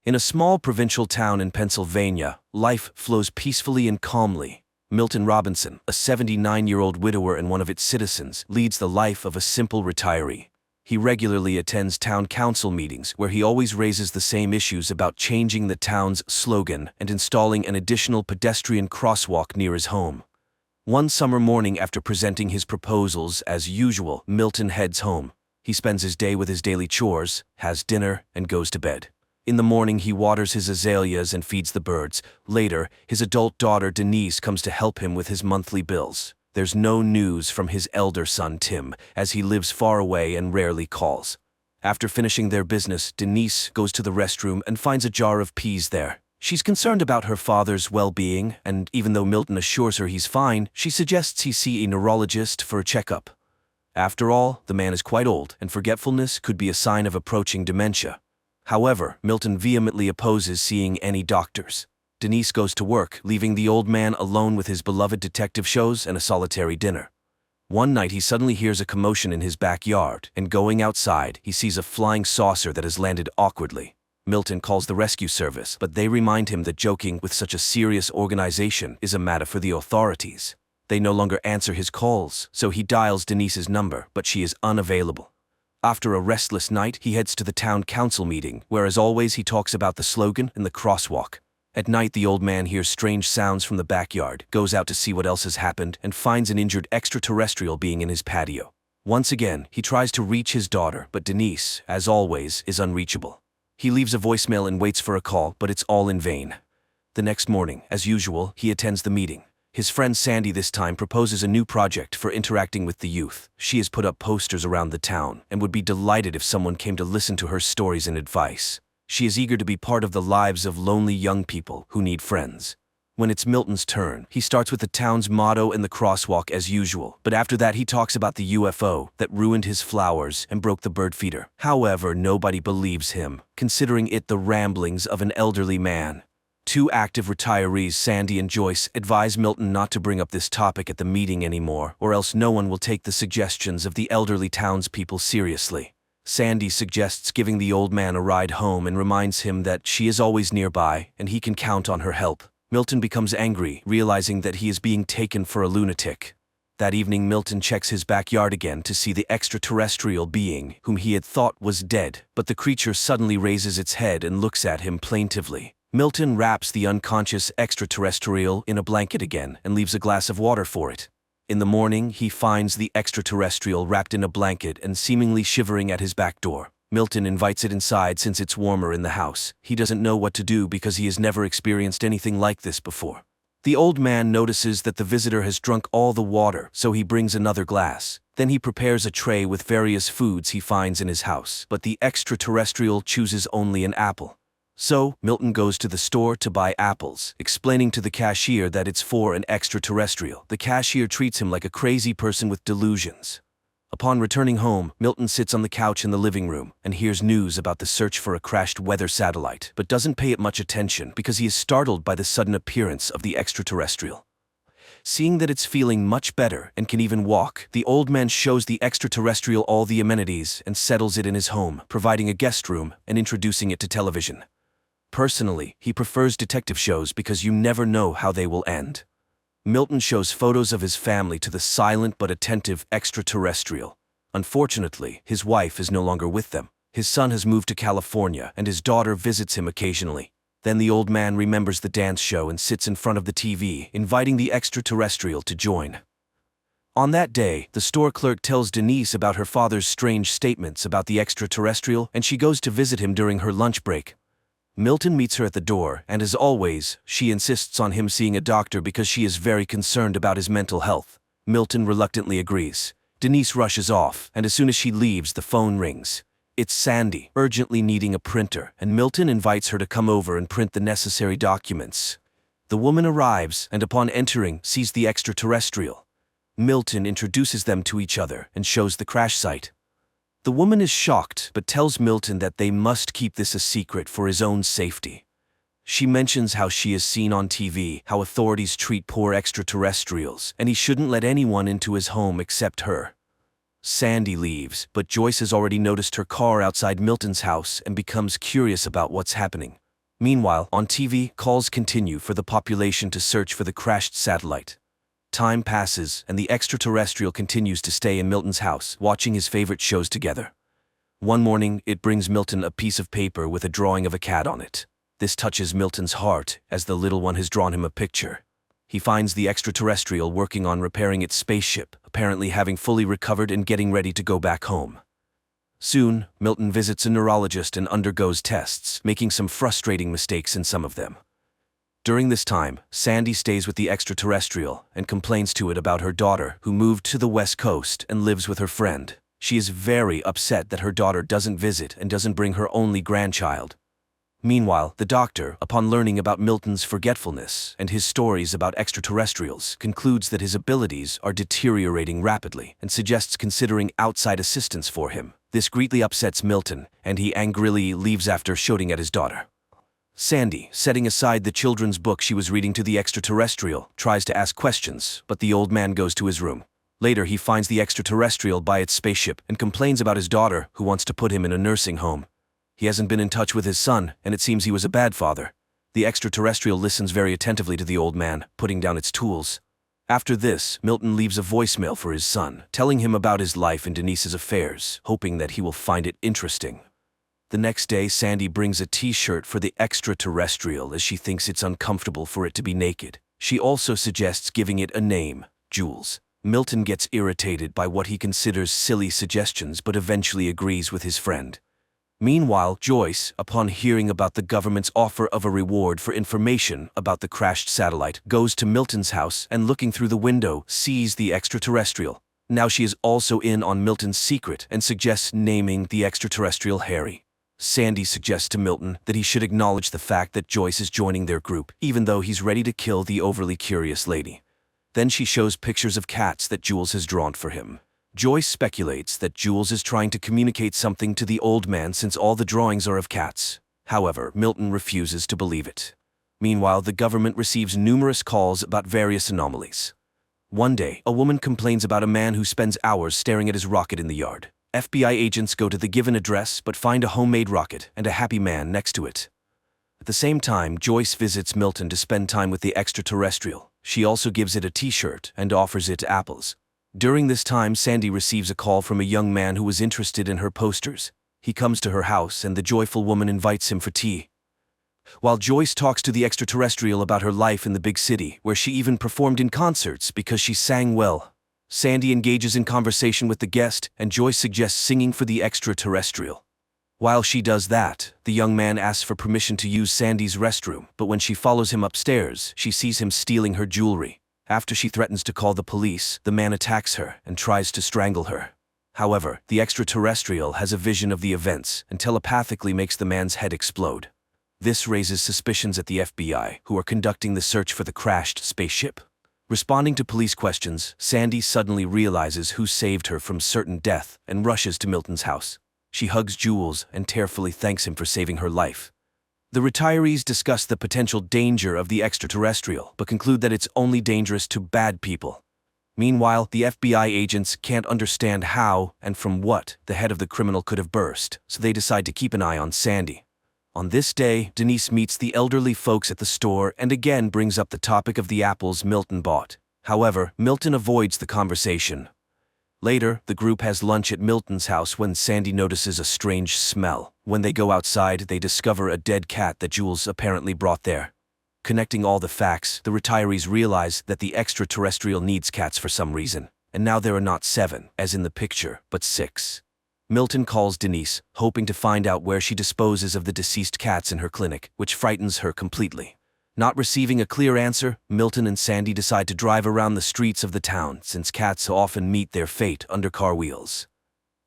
In a small provincial town in Pennsylvania, life flows peacefully and calmly. Milton Robinson, a 79-year-old widower and one of its citizens, leads the life of a simple retiree. He regularly attends town council meetings where he always raises the same issues about changing the town's slogan and installing an additional pedestrian crosswalk near his home. One summer morning after presenting his proposals, as usual, Milton heads home. He spends his day with his daily chores, has dinner, and goes to bed. In the morning, he waters his azaleas and feeds the birds. Later, his adult daughter Denise comes to help him with his monthly bills. There's no news from his elder son Tim, as he lives far away and rarely calls. After finishing their business, Denise goes to the restroom and finds a jar of peas there. She's concerned about her father's well-being, and even though Milton assures her he's fine, she suggests he see a neurologist for a checkup. After all, the man is quite old, and forgetfulness could be a sign of approaching dementia. However, Milton vehemently opposes seeing any doctors. Denise goes to work, leaving the old man alone with his beloved detective shows and a solitary dinner. One night he suddenly hears a commotion in his backyard, and going outside, he sees a flying saucer that has landed awkwardly. Milton calls the rescue service, but they remind him that joking with such a serious organization is a matter for the authorities. They no longer answer his calls, so he dials Denise's number, but she is unavailable. After a restless night, he heads to the town council meeting, where as always he talks about the slogan and the crosswalk. At night, the old man hears strange sounds from the backyard, goes out to see what else has happened, and finds an injured extraterrestrial being in his patio. Once again, he tries to reach his daughter, but Denise, as always, is unreachable. He leaves a voicemail and waits for a call, but it's all in vain. The next morning, as usual, he attends the meeting. His friend Sandy this time proposes a new project for interacting with the youth. She has put up posters around the town and would be delighted if someone came to listen to her stories and advice. She is eager to be part of the lives of lonely young people who need friends. When it's Milton's turn, he starts with the town's motto and the crosswalk as usual, but after that he talks about the UFO that ruined his flowers and broke the bird feeder. However, nobody believes him, considering it the ramblings of an elderly man. Two active retirees, Sandy and Joyce, advise Milton not to bring up this topic at the meeting anymore, or else no one will take the suggestions of the elderly townspeople seriously. Sandy suggests giving the old man a ride home and reminds him that she is always nearby and he can count on her help. Milton becomes angry, realizing that he is being taken for a lunatic. That evening, Milton checks his backyard again to see the extraterrestrial being whom he had thought was dead, but the creature suddenly raises its head and looks at him plaintively. Milton wraps the unconscious extraterrestrial in a blanket again and leaves a glass of water for it. In the morning, he finds the extraterrestrial wrapped in a blanket and seemingly shivering at his back door. Milton invites it inside since it's warmer in the house. He doesn't know what to do because he has never experienced anything like this before. The old man notices that the visitor has drunk all the water, so he brings another glass. Then he prepares a tray with various foods he finds in his house, but the extraterrestrial chooses only an apple. So, Milton goes to the store to buy apples, explaining to the cashier that it's for an extraterrestrial. The cashier treats him like a crazy person with delusions. Upon returning home, Milton sits on the couch in the living room and hears news about the search for a crashed weather satellite, but doesn't pay it much attention because he is startled by the sudden appearance of the extraterrestrial. Seeing that it's feeling much better and can even walk, the old man shows the extraterrestrial all the amenities and settles it in his home, providing a guest room and introducing it to television. Personally, he prefers detective shows because you never know how they will end. Milton shows photos of his family to the silent but attentive extraterrestrial. Unfortunately, his wife is no longer with them. His son has moved to California and his daughter visits him occasionally. Then the old man remembers the dance show and sits in front of the TV, inviting the extraterrestrial to join. On that day, the store clerk tells Denise about her father's strange statements about the extraterrestrial, and she goes to visit him during her lunch break. Milton meets her at the door, and as always, she insists on him seeing a doctor because she is very concerned about his mental health. Milton reluctantly agrees. Denise rushes off, and as soon as she leaves, the phone rings. It's Sandy, urgently needing a printer, and Milton invites her to come over and print the necessary documents. The woman arrives, and upon entering, sees the extraterrestrial. Milton introduces them to each other and shows the crash site. The woman is shocked, but tells Milton that they must keep this a secret for his own safety. She mentions how she has seen on TV how authorities treat poor extraterrestrials, and he shouldn't let anyone into his home except her. Sandy leaves, but Joyce has already noticed her car outside Milton's house and becomes curious about what's happening. Meanwhile, on TV, calls continue for the population to search for the crashed satellite. Time passes, and the extraterrestrial continues to stay in Milton's house, watching his favorite shows together. One morning, it brings Milton a piece of paper with a drawing of a cat on it. This touches Milton's heart, as the little one has drawn him a picture. He finds the extraterrestrial working on repairing its spaceship, apparently having fully recovered and getting ready to go back home. Soon, Milton visits a neurologist and undergoes tests, making some frustrating mistakes in some of them. During this time, Sandy stays with the extraterrestrial and complains to it about her daughter, who moved to the West Coast and lives with her friend. She is very upset that her daughter doesn't visit and doesn't bring her only grandchild. Meanwhile, the doctor, upon learning about Milton's forgetfulness and his stories about extraterrestrials, concludes that his abilities are deteriorating rapidly and suggests considering outside assistance for him. This greatly upsets Milton, and he angrily leaves after shouting at his daughter. Sandy, setting aside the children's book she was reading to the extraterrestrial, tries to ask questions, but the old man goes to his room. Later, he finds the extraterrestrial by its spaceship and complains about his daughter, who wants to put him in a nursing home. He hasn't been in touch with his son, and it seems he was a bad father. The extraterrestrial listens very attentively to the old man, putting down its tools. After this, Milton leaves a voicemail for his son, telling him about his life and Denise's affairs, hoping that he will find it interesting. The next day, Sandy brings a t-shirt for the extraterrestrial as she thinks it's uncomfortable for it to be naked. She also suggests giving it a name, Jules. Milton gets irritated by what he considers silly suggestions but eventually agrees with his friend. Meanwhile, Joyce, upon hearing about the government's offer of a reward for information about the crashed satellite, goes to Milton's house and, looking through the window, sees the extraterrestrial. Now she is also in on Milton's secret and suggests naming the extraterrestrial Harry. Sandy suggests to Milton that he should acknowledge the fact that Joyce is joining their group, even though he's ready to kill the overly curious lady. Then she shows pictures of cats that Jules has drawn for him. Joyce speculates that Jules is trying to communicate something to the old man since all the drawings are of cats. However, Milton refuses to believe it. Meanwhile, the government receives numerous calls about various anomalies. One day, a woman complains about a man who spends hours staring at his rocket in the yard. FBI agents go to the given address but find a homemade rocket and a happy man next to it. At the same time, Joyce visits Milton to spend time with the extraterrestrial. She also gives it a t-shirt and offers it apples. During this time, Sandy receives a call from a young man who was interested in her posters. He comes to her house and the joyful woman invites him for tea. While Joyce talks to the extraterrestrial about her life in the big city, where she even performed in concerts because she sang well, Sandy engages in conversation with the guest and Joyce suggests singing for the extraterrestrial. While she does that, the young man asks for permission to use Sandy's restroom, but when she follows him upstairs, she sees him stealing her jewelry. After she threatens to call the police, the man attacks her and tries to strangle her. However, the extraterrestrial has a vision of the events and telepathically makes the man's head explode. This raises suspicions at the FBI, who are conducting the search for the crashed spaceship. Responding to police questions, Sandy suddenly realizes who saved her from certain death and rushes to Milton's house. She hugs Jules and tearfully thanks him for saving her life. The retirees discuss the potential danger of the extraterrestrial, but conclude that it's only dangerous to bad people. Meanwhile, the FBI agents can't understand how and from what the head of the criminal could have burst, so they decide to keep an eye on Sandy. On this day, Denise meets the elderly folks at the store and again brings up the topic of the apples Milton bought. However, Milton avoids the conversation. Later, the group has lunch at Milton's house when Sandy notices a strange smell. When they go outside, they discover a dead cat that Jules apparently brought there. Connecting all the facts, the retirees realize that the extraterrestrial needs cats for some reason, and now there are not 7, as in the picture, but 6. Milton calls Denise, hoping to find out where she disposes of the deceased cats in her clinic, which frightens her completely. Not receiving a clear answer, Milton and Sandy decide to drive around the streets of the town since cats often meet their fate under car wheels.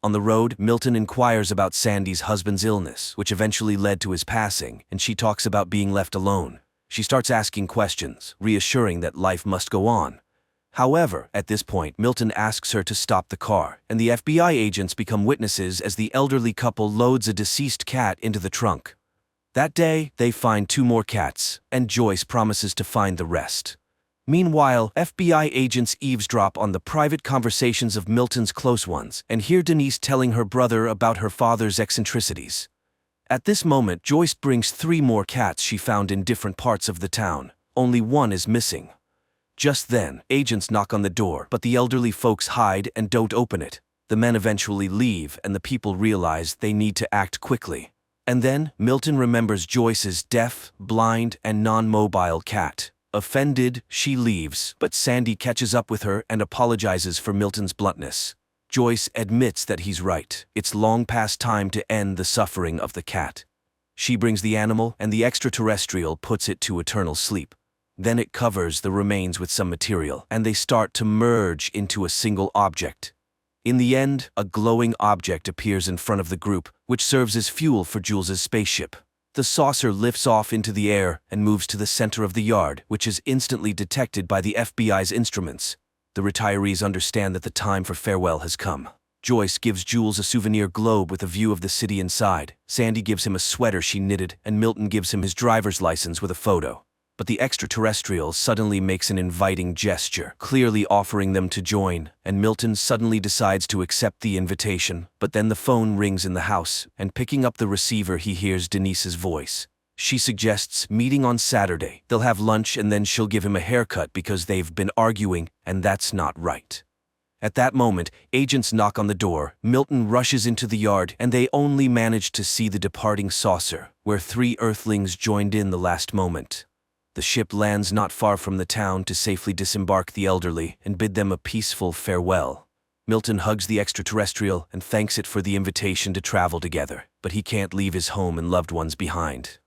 On the road, Milton inquires about Sandy's husband's illness, which eventually led to his passing, and she talks about being left alone. She starts asking questions, reassuring that life must go on. However, at this point, Milton asks her to stop the car, and the FBI agents become witnesses as the elderly couple loads a deceased cat into the trunk. That day, they find 2 more cats, and Joyce promises to find the rest. Meanwhile, FBI agents eavesdrop on the private conversations of Milton's close ones and hear Denise telling her brother about her father's eccentricities. At this moment, Joyce brings 3 more cats she found in different parts of the town. Only one is missing. Just then, agents knock on the door, but the elderly folks hide and don't open it. The men eventually leave, and the people realize they need to act quickly. And then, Milton remembers Joyce's deaf, blind, and non-mobile cat. Offended, she leaves, but Sandy catches up with her and apologizes for Milton's bluntness. Joyce admits that he's right. It's long past time to end the suffering of the cat. She brings the animal, and the extraterrestrial puts it to eternal sleep. Then it covers the remains with some material, and they start to merge into a single object. In the end, a glowing object appears in front of the group, which serves as fuel for Jules's spaceship. The saucer lifts off into the air and moves to the center of the yard, which is instantly detected by the FBI's instruments. The retirees understand that the time for farewell has come. Joyce gives Jules a souvenir globe with a view of the city inside. Sandy gives him a sweater she knitted, and Milton gives him his driver's license with a photo. But the extraterrestrial suddenly makes an inviting gesture, clearly offering them to join, and Milton suddenly decides to accept the invitation. But then the phone rings in the house, and picking up the receiver he hears Denise's voice. She suggests meeting on Saturday. They'll have lunch and then she'll give him a haircut because they've been arguing, and that's not right. At that moment, agents knock on the door. Milton rushes into the yard, and they only manage to see the departing saucer, where 3 Earthlings joined in the last moment. The ship lands not far from the town to safely disembark the elderly and bid them a peaceful farewell. Milton hugs the extraterrestrial and thanks it for the invitation to travel together, but he can't leave his home and loved ones behind.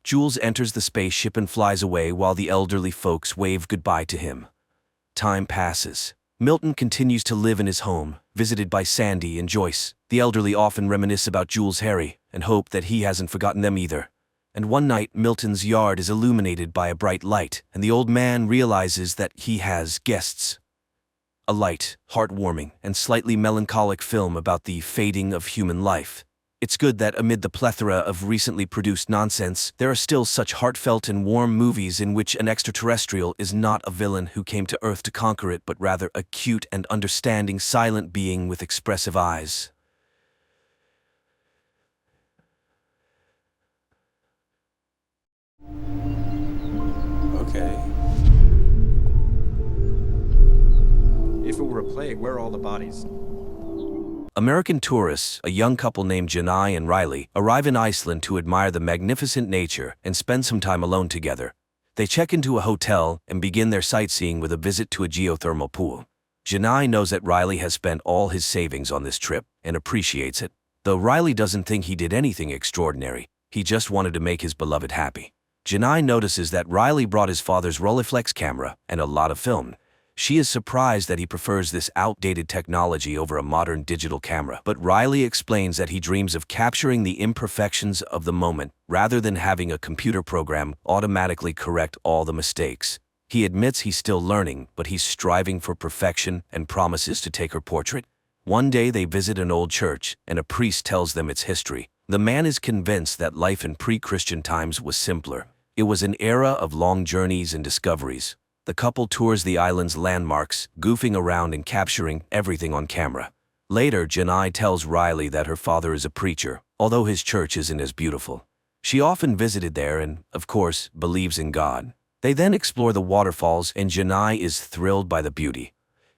Jules enters the spaceship and flies away while the elderly folks wave goodbye to him. Time passes. Milton continues to live in his home, visited by Sandy and Joyce. The elderly often reminisce about Jules' Harry and hope that he hasn't forgotten them either. And one night, Milton's yard is illuminated by a bright light, and the old man realizes that he has guests. A light, heartwarming, and slightly melancholic film about the fading of human life. It's good that amid the plethora of recently produced nonsense, there are still such heartfelt and warm movies in which an extraterrestrial is not a villain who came to Earth to conquer it, but rather a cute and understanding silent being with expressive eyes. Okay. If it were a plague, where are all the bodies? American tourists, a young couple named Janai and Riley, arrive in Iceland to admire the magnificent nature and spend some time alone together. They check into a hotel and begin their sightseeing with a visit to a geothermal pool. Janai knows that Riley has spent all his savings on this trip and appreciates it. Though Riley doesn't think he did anything extraordinary, he just wanted to make his beloved happy. Janai notices that Riley brought his father's Rolleiflex camera and a lot of film. She is surprised that he prefers this outdated technology over a modern digital camera, but Riley explains that he dreams of capturing the imperfections of the moment rather than having a computer program automatically correct all the mistakes. He admits he's still learning, but he's striving for perfection and promises to take her portrait. One day they visit an old church, and a priest tells them its history. The man is convinced that life in pre-Christian times was simpler. It was an era of long journeys and discoveries. The couple tours the island's landmarks, goofing around and capturing everything on camera. Later, Janai tells Riley that her father is a preacher, although his church isn't as beautiful. She often visited there and, of course, believes in God. They then explore the waterfalls, and Janai is thrilled by the beauty.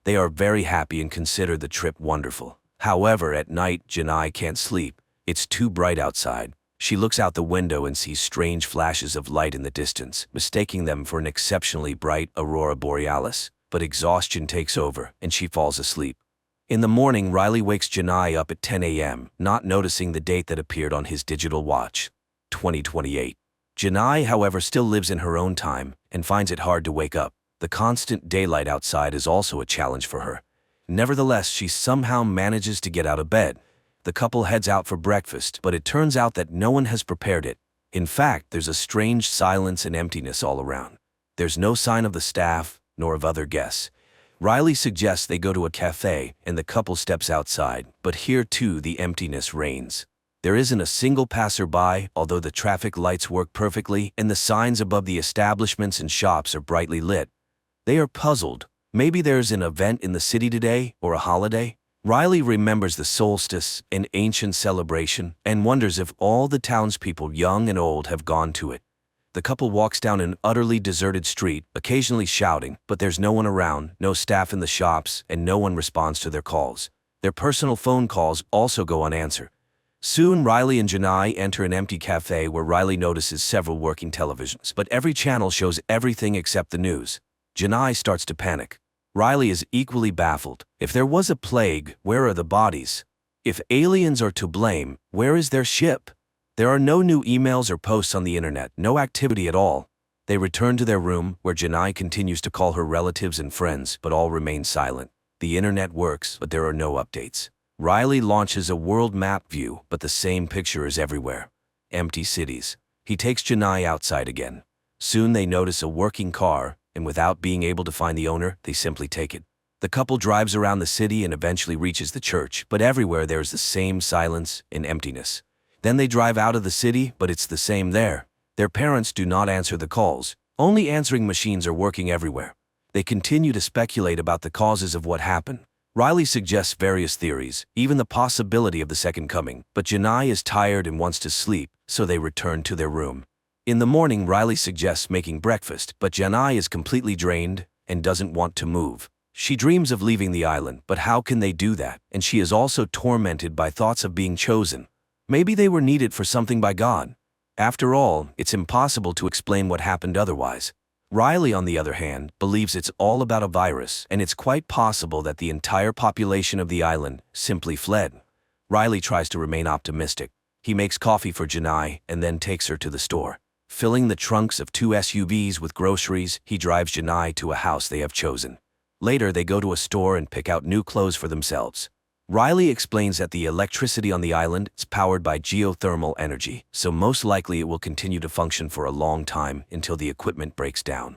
They are very happy and consider the trip wonderful. However, at night, Janai can't sleep. It's too bright outside. She looks out the window and sees strange flashes of light in the distance, mistaking them for an exceptionally bright aurora borealis. But exhaustion takes over, and she falls asleep. In the morning, Riley wakes Janai up at 10 a.m., not noticing the date that appeared on his digital watch, 2028. Janai, however, still lives in her own time and finds it hard to wake up. The constant daylight outside is also a challenge for her. Nevertheless, she somehow manages to get out of bed. The couple heads out for breakfast, but it turns out that no one has prepared it. In fact, there's a strange silence and emptiness all around. There's no sign of the staff, nor of other guests. Riley suggests they go to a cafe, and the couple steps outside, but here too the emptiness reigns. There isn't a single passerby, although the traffic lights work perfectly, and the signs above the establishments and shops are brightly lit. They are puzzled. Maybe there's an event in the city today, or a holiday? Riley remembers the solstice, an ancient celebration, and wonders if all the townspeople, young and old, have gone to it. The couple walks down an utterly deserted street, occasionally shouting, but there's no one around, no staff in the shops, and no one responds to their calls. Their personal phone calls also go unanswered. Soon, Riley and Janai enter an empty cafe where Riley notices several working televisions, but every channel shows everything except the news. Janai starts to panic. Riley is equally baffled. If there was a plague, where are the bodies? If aliens are to blame, where is their ship? There are no new emails or posts on the internet, no activity at all. They return to their room, where Janai continues to call her relatives and friends, but all remain silent. The internet works, but there are no updates. Riley launches a world map view, but the same picture is everywhere. Empty cities. He takes Janai outside again. Soon they notice a working car, and without being able to find the owner, they simply take it. The couple drives around the city and eventually reaches the church, but everywhere there is the same silence and emptiness. Then they drive out of the city, but it's the same there. Their parents do not answer the calls. Only answering machines are working everywhere. They continue to speculate about the causes of what happened. Riley suggests various theories, even the possibility of the second coming, but Janai is tired and wants to sleep, so they return to their room. In the morning, Riley suggests making breakfast, but Janai is completely drained and doesn't want to move. She dreams of leaving the island, but how can they do that? And she is also tormented by thoughts of being chosen. Maybe they were needed for something by God. After all, it's impossible to explain what happened otherwise. Riley, on the other hand, believes it's all about a virus, and it's quite possible that the entire population of the island simply fled. Riley tries to remain optimistic. He makes coffee for Janai and then takes her to the store. Filling the trunks of 2 SUVs with groceries, he drives Janai to a house they have chosen. Later, they go to a store and pick out new clothes for themselves. Riley explains that the electricity on the island is powered by geothermal energy, so most likely it will continue to function for a long time until the equipment breaks down.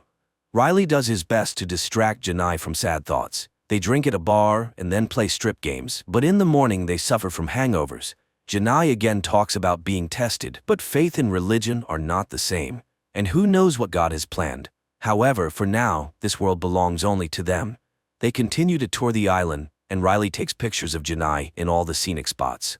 Riley does his best to distract Janai from sad thoughts. They drink at a bar and then play strip games, but in the morning they suffer from hangovers. Janai again talks about being tested, but faith and religion are not the same, and who knows what God has planned. However, for now, this world belongs only to them. They continue to tour the island, and Riley takes pictures of Janai in all the scenic spots.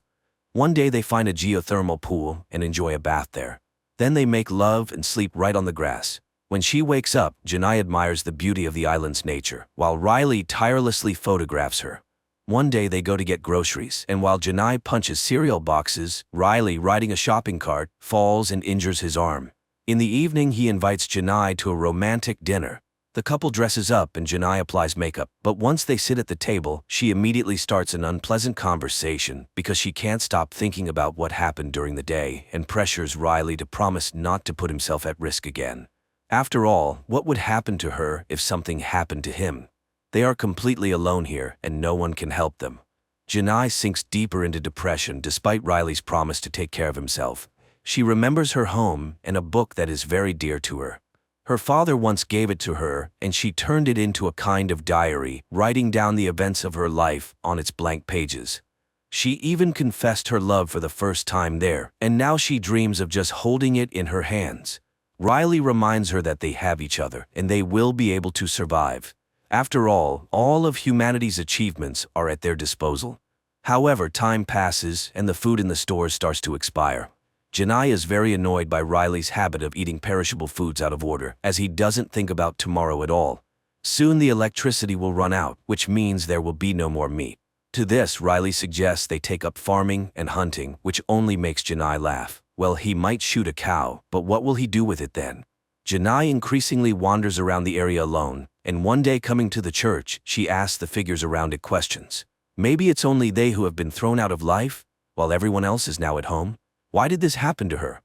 One day they find a geothermal pool and enjoy a bath there. Then they make love and sleep right on the grass. When she wakes up, Janai admires the beauty of the island's nature, while Riley tirelessly photographs her. One day they go to get groceries, and while Janai punches cereal boxes, Riley, riding a shopping cart, falls and injures his arm. In the evening, he invites Janai to a romantic dinner. The couple dresses up and Janai applies makeup, but once they sit at the table, she immediately starts an unpleasant conversation because she can't stop thinking about what happened during the day and pressures Riley to promise not to put himself at risk again. After all, what would happen to her if something happened to him? They are completely alone here and no one can help them. Janai sinks deeper into depression despite Riley's promise to take care of himself. She remembers her home and a book that is very dear to her. Her father once gave it to her, and she turned it into a kind of diary, writing down the events of her life on its blank pages. She even confessed her love for the first time there, and now she dreams of just holding it in her hands. Riley reminds her that they have each other, and they will be able to survive. After all of humanity's achievements are at their disposal. However, time passes, and the food in the stores starts to expire. Janai is very annoyed by Riley's habit of eating perishable foods out of order, as he doesn't think about tomorrow at all. Soon the electricity will run out, which means there will be no more meat. To this, Riley suggests they take up farming and hunting, which only makes Janai laugh. Well, he might shoot a cow, but what will he do with it then? Janai increasingly wanders around the area alone, and one day coming to the church, she asks the figures around it questions. Maybe it's only they who have been thrown out of life, while everyone else is now at home? Why did this happen to her?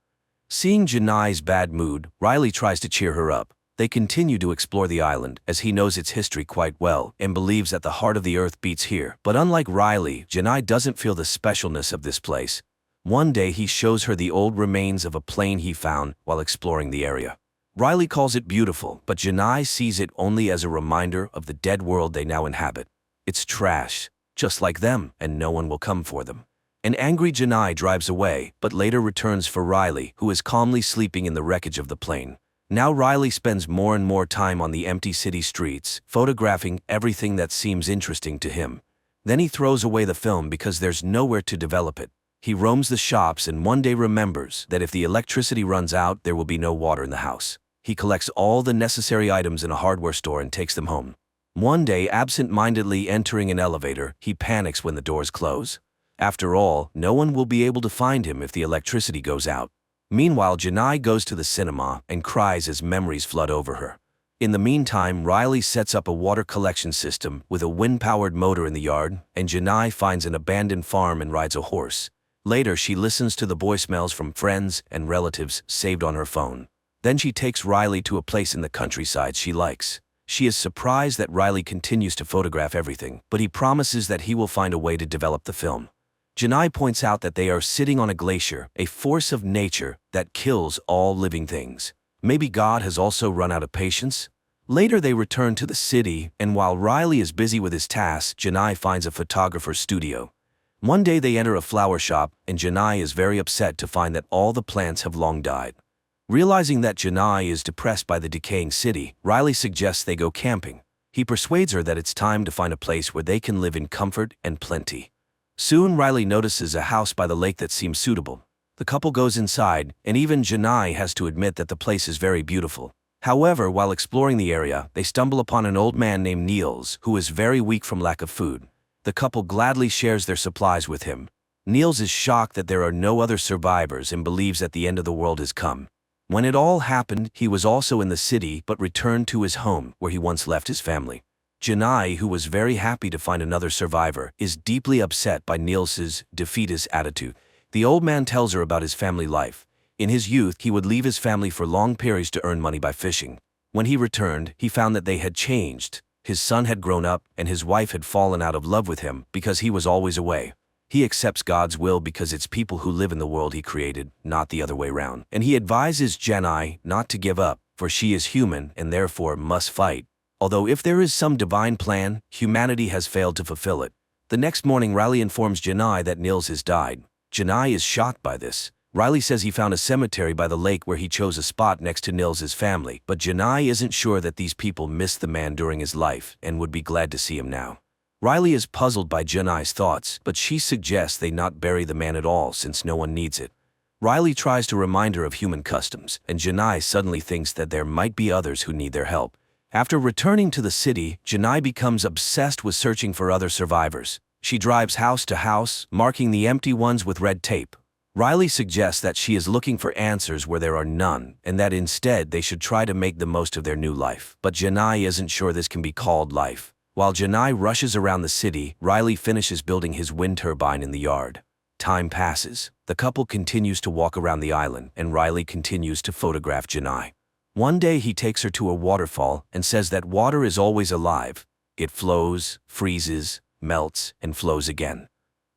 Seeing Janai's bad mood, Riley tries to cheer her up. They continue to explore the island, as he knows its history quite well and believes that the heart of the earth beats here. But unlike Riley, Janai doesn't feel the specialness of this place. One day he shows her the old remains of a plane he found while exploring the area. Riley calls it beautiful, but Janai sees it only as a reminder of the dead world they now inhabit. It's trash, just like them, and no one will come for them. An angry Janai drives away, but later returns for Riley, who is calmly sleeping in the wreckage of the plane. Now Riley spends more and more time on the empty city streets, photographing everything that seems interesting to him. Then he throws away the film because there's nowhere to develop it. He roams the shops and one day remembers that if the electricity runs out, there will be no water in the house. He collects all the necessary items in a hardware store and takes them home. One day, absent-mindedly entering an elevator, he panics when the doors close. After all, no one will be able to find him if the electricity goes out. Meanwhile, Janai goes to the cinema and cries as memories flood over her. In the meantime, Riley sets up a water collection system with a wind-powered motor in the yard, and Janai finds an abandoned farm and rides a horse. Later, she listens to the voicemails from friends and relatives saved on her phone. Then she takes Riley to a place in the countryside she likes. She is surprised that Riley continues to photograph everything, but he promises that he will find a way to develop the film. Janai points out that they are sitting on a glacier, a force of nature that kills all living things. Maybe God has also run out of patience? Later they return to the city, and while Riley is busy with his tasks, Janai finds a photographer's studio. One day they enter a flower shop, and Janai is very upset to find that all the plants have long died. Realizing that Janai is depressed by the decaying city, Riley suggests they go camping. He persuades her that it's time to find a place where they can live in comfort and plenty. Soon Riley notices a house by the lake that seems suitable. The couple goes inside, and even Janai has to admit that the place is very beautiful. However, while exploring the area, they stumble upon an old man named Niels, who is very weak from lack of food. The couple gladly shares their supplies with him. Niels is shocked that there are no other survivors and believes that the end of the world has come. When it all happened, he was also in the city but returned to his home, where he once left his family. Janai, who was very happy to find another survivor, is deeply upset by Niels's defeatist attitude. The old man tells her about his family life. In his youth, he would leave his family for long periods to earn money by fishing. When he returned, he found that they had changed. His son had grown up, and his wife had fallen out of love with him because he was always away. He accepts God's will because it's people who live in the world he created, not the other way round. And he advises Janai not to give up, for she is human and therefore must fight. Although if there is some divine plan, humanity has failed to fulfill it. The next morning, Riley informs Janai that Niels has died. Janai is shocked by this. Riley says he found a cemetery by the lake where he chose a spot next to Niels's family, but Janai isn't sure that these people missed the man during his life and would be glad to see him now. Riley is puzzled by Janai's thoughts, but she suggests they not bury the man at all since no one needs it. Riley tries to remind her of human customs, and Janai suddenly thinks that there might be others who need their help. After returning to the city, Janai becomes obsessed with searching for other survivors. She drives house to house, marking the empty ones with red tape. Riley suggests that she is looking for answers where there are none, and that instead they should try to make the most of their new life. But Janai isn't sure this can be called life. While Janai rushes around the city, Riley finishes building his wind turbine in the yard. Time passes. The couple continues to walk around the island, and Riley continues to photograph Janai. One day he takes her to a waterfall and says that water is always alive. It flows, freezes, melts, and flows again.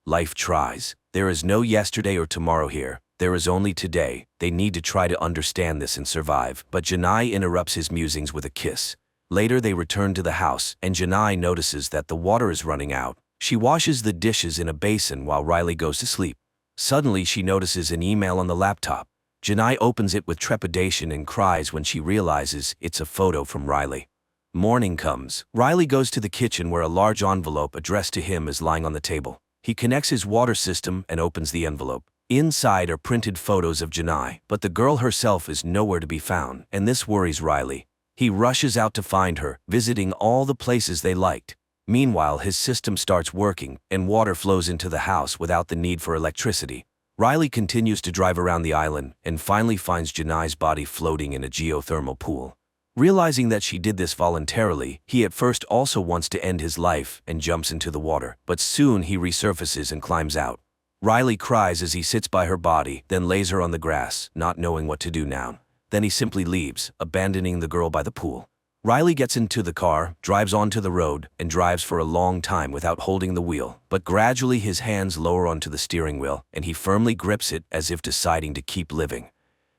Life tries. There is no yesterday or tomorrow here. There is only today. They need to try to understand this and survive. But Janai interrupts his musings with a kiss. Later they return to the house, and Janai notices that the water is running out. She washes the dishes in a basin while Riley goes to sleep. Suddenly she notices an email on the laptop. Janai opens it with trepidation and cries when she realizes it's a photo from Riley. Morning comes. Riley goes to the kitchen where a large envelope addressed to him is lying on the table. He connects his water system and opens the envelope. Inside are printed photos of Janai, but the girl herself is nowhere to be found, and this worries Riley. He rushes out to find her, visiting all the places they liked. Meanwhile, his system starts working, and water flows into the house without the need for electricity. Riley continues to drive around the island and finally finds Janai's body floating in a geothermal pool. Realizing that she did this voluntarily, he at first also wants to end his life and jumps into the water, but soon he resurfaces and climbs out. Riley cries as he sits by her body, then lays her on the grass, not knowing what to do now. Then he simply leaves, abandoning the girl by the pool. Riley gets into the car, drives onto the road, and drives for a long time without holding the wheel, but gradually his hands lower onto the steering wheel, and he firmly grips it as if deciding to keep living.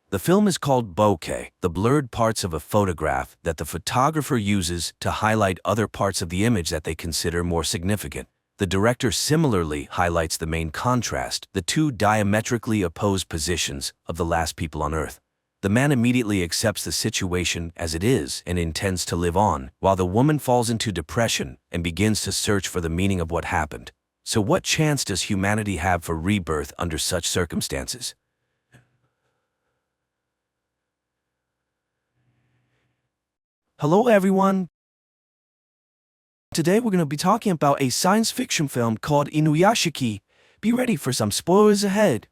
The film is called bokeh, the blurred parts of a photograph that the photographer uses to highlight other parts of the image that they consider more significant. The director similarly highlights the main contrast, the two diametrically opposed positions of the last people on Earth. The man immediately accepts the situation as it is and intends to live on, while the woman falls into depression and begins to search for the meaning of what happened. So what chance does humanity have for rebirth under such circumstances? Hello everyone! Today we're going to be talking about a science fiction film called Inuyashiki. Be ready for some spoilers ahead.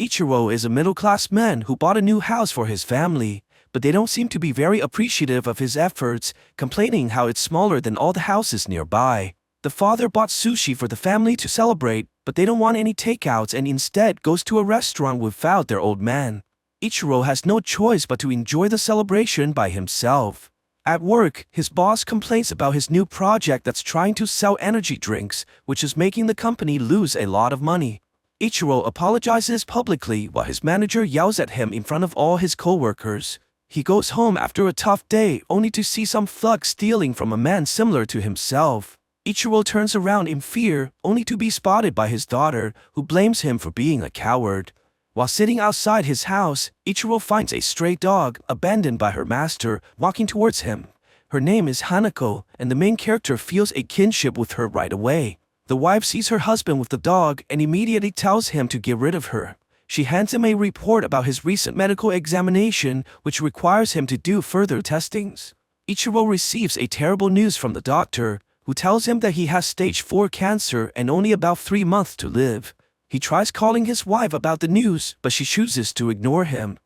Ichiro is a middle-class man who bought a new house for his family, but they don't seem to be very appreciative of his efforts, complaining how it's smaller than all the houses nearby. The father bought sushi for the family to celebrate, but they don't want any takeouts and instead goes to a restaurant without their old man. Ichiro has no choice but to enjoy the celebration by himself. At work, his boss complains about his new project that's trying to sell energy drinks, which is making the company lose a lot of money. Ichiro apologizes publicly while his manager yells at him in front of all his co-workers. He goes home after a tough day only to see some thug stealing from a man similar to himself. Ichiro turns around in fear only to be spotted by his daughter, who blames him for being a coward. While sitting outside his house, Ichiro finds a stray dog, abandoned by her master, walking towards him. Her name is Hanako, and the main character feels a kinship with her right away. The wife sees her husband with the dog and immediately tells him to get rid of her. She hands him a report about his recent medical examination, which requires him to do further testings. Ichiro receives a terrible news from the doctor, who tells him that he has stage 4 cancer and only about 3 months to live. He tries calling his wife about the news, but she chooses to ignore him.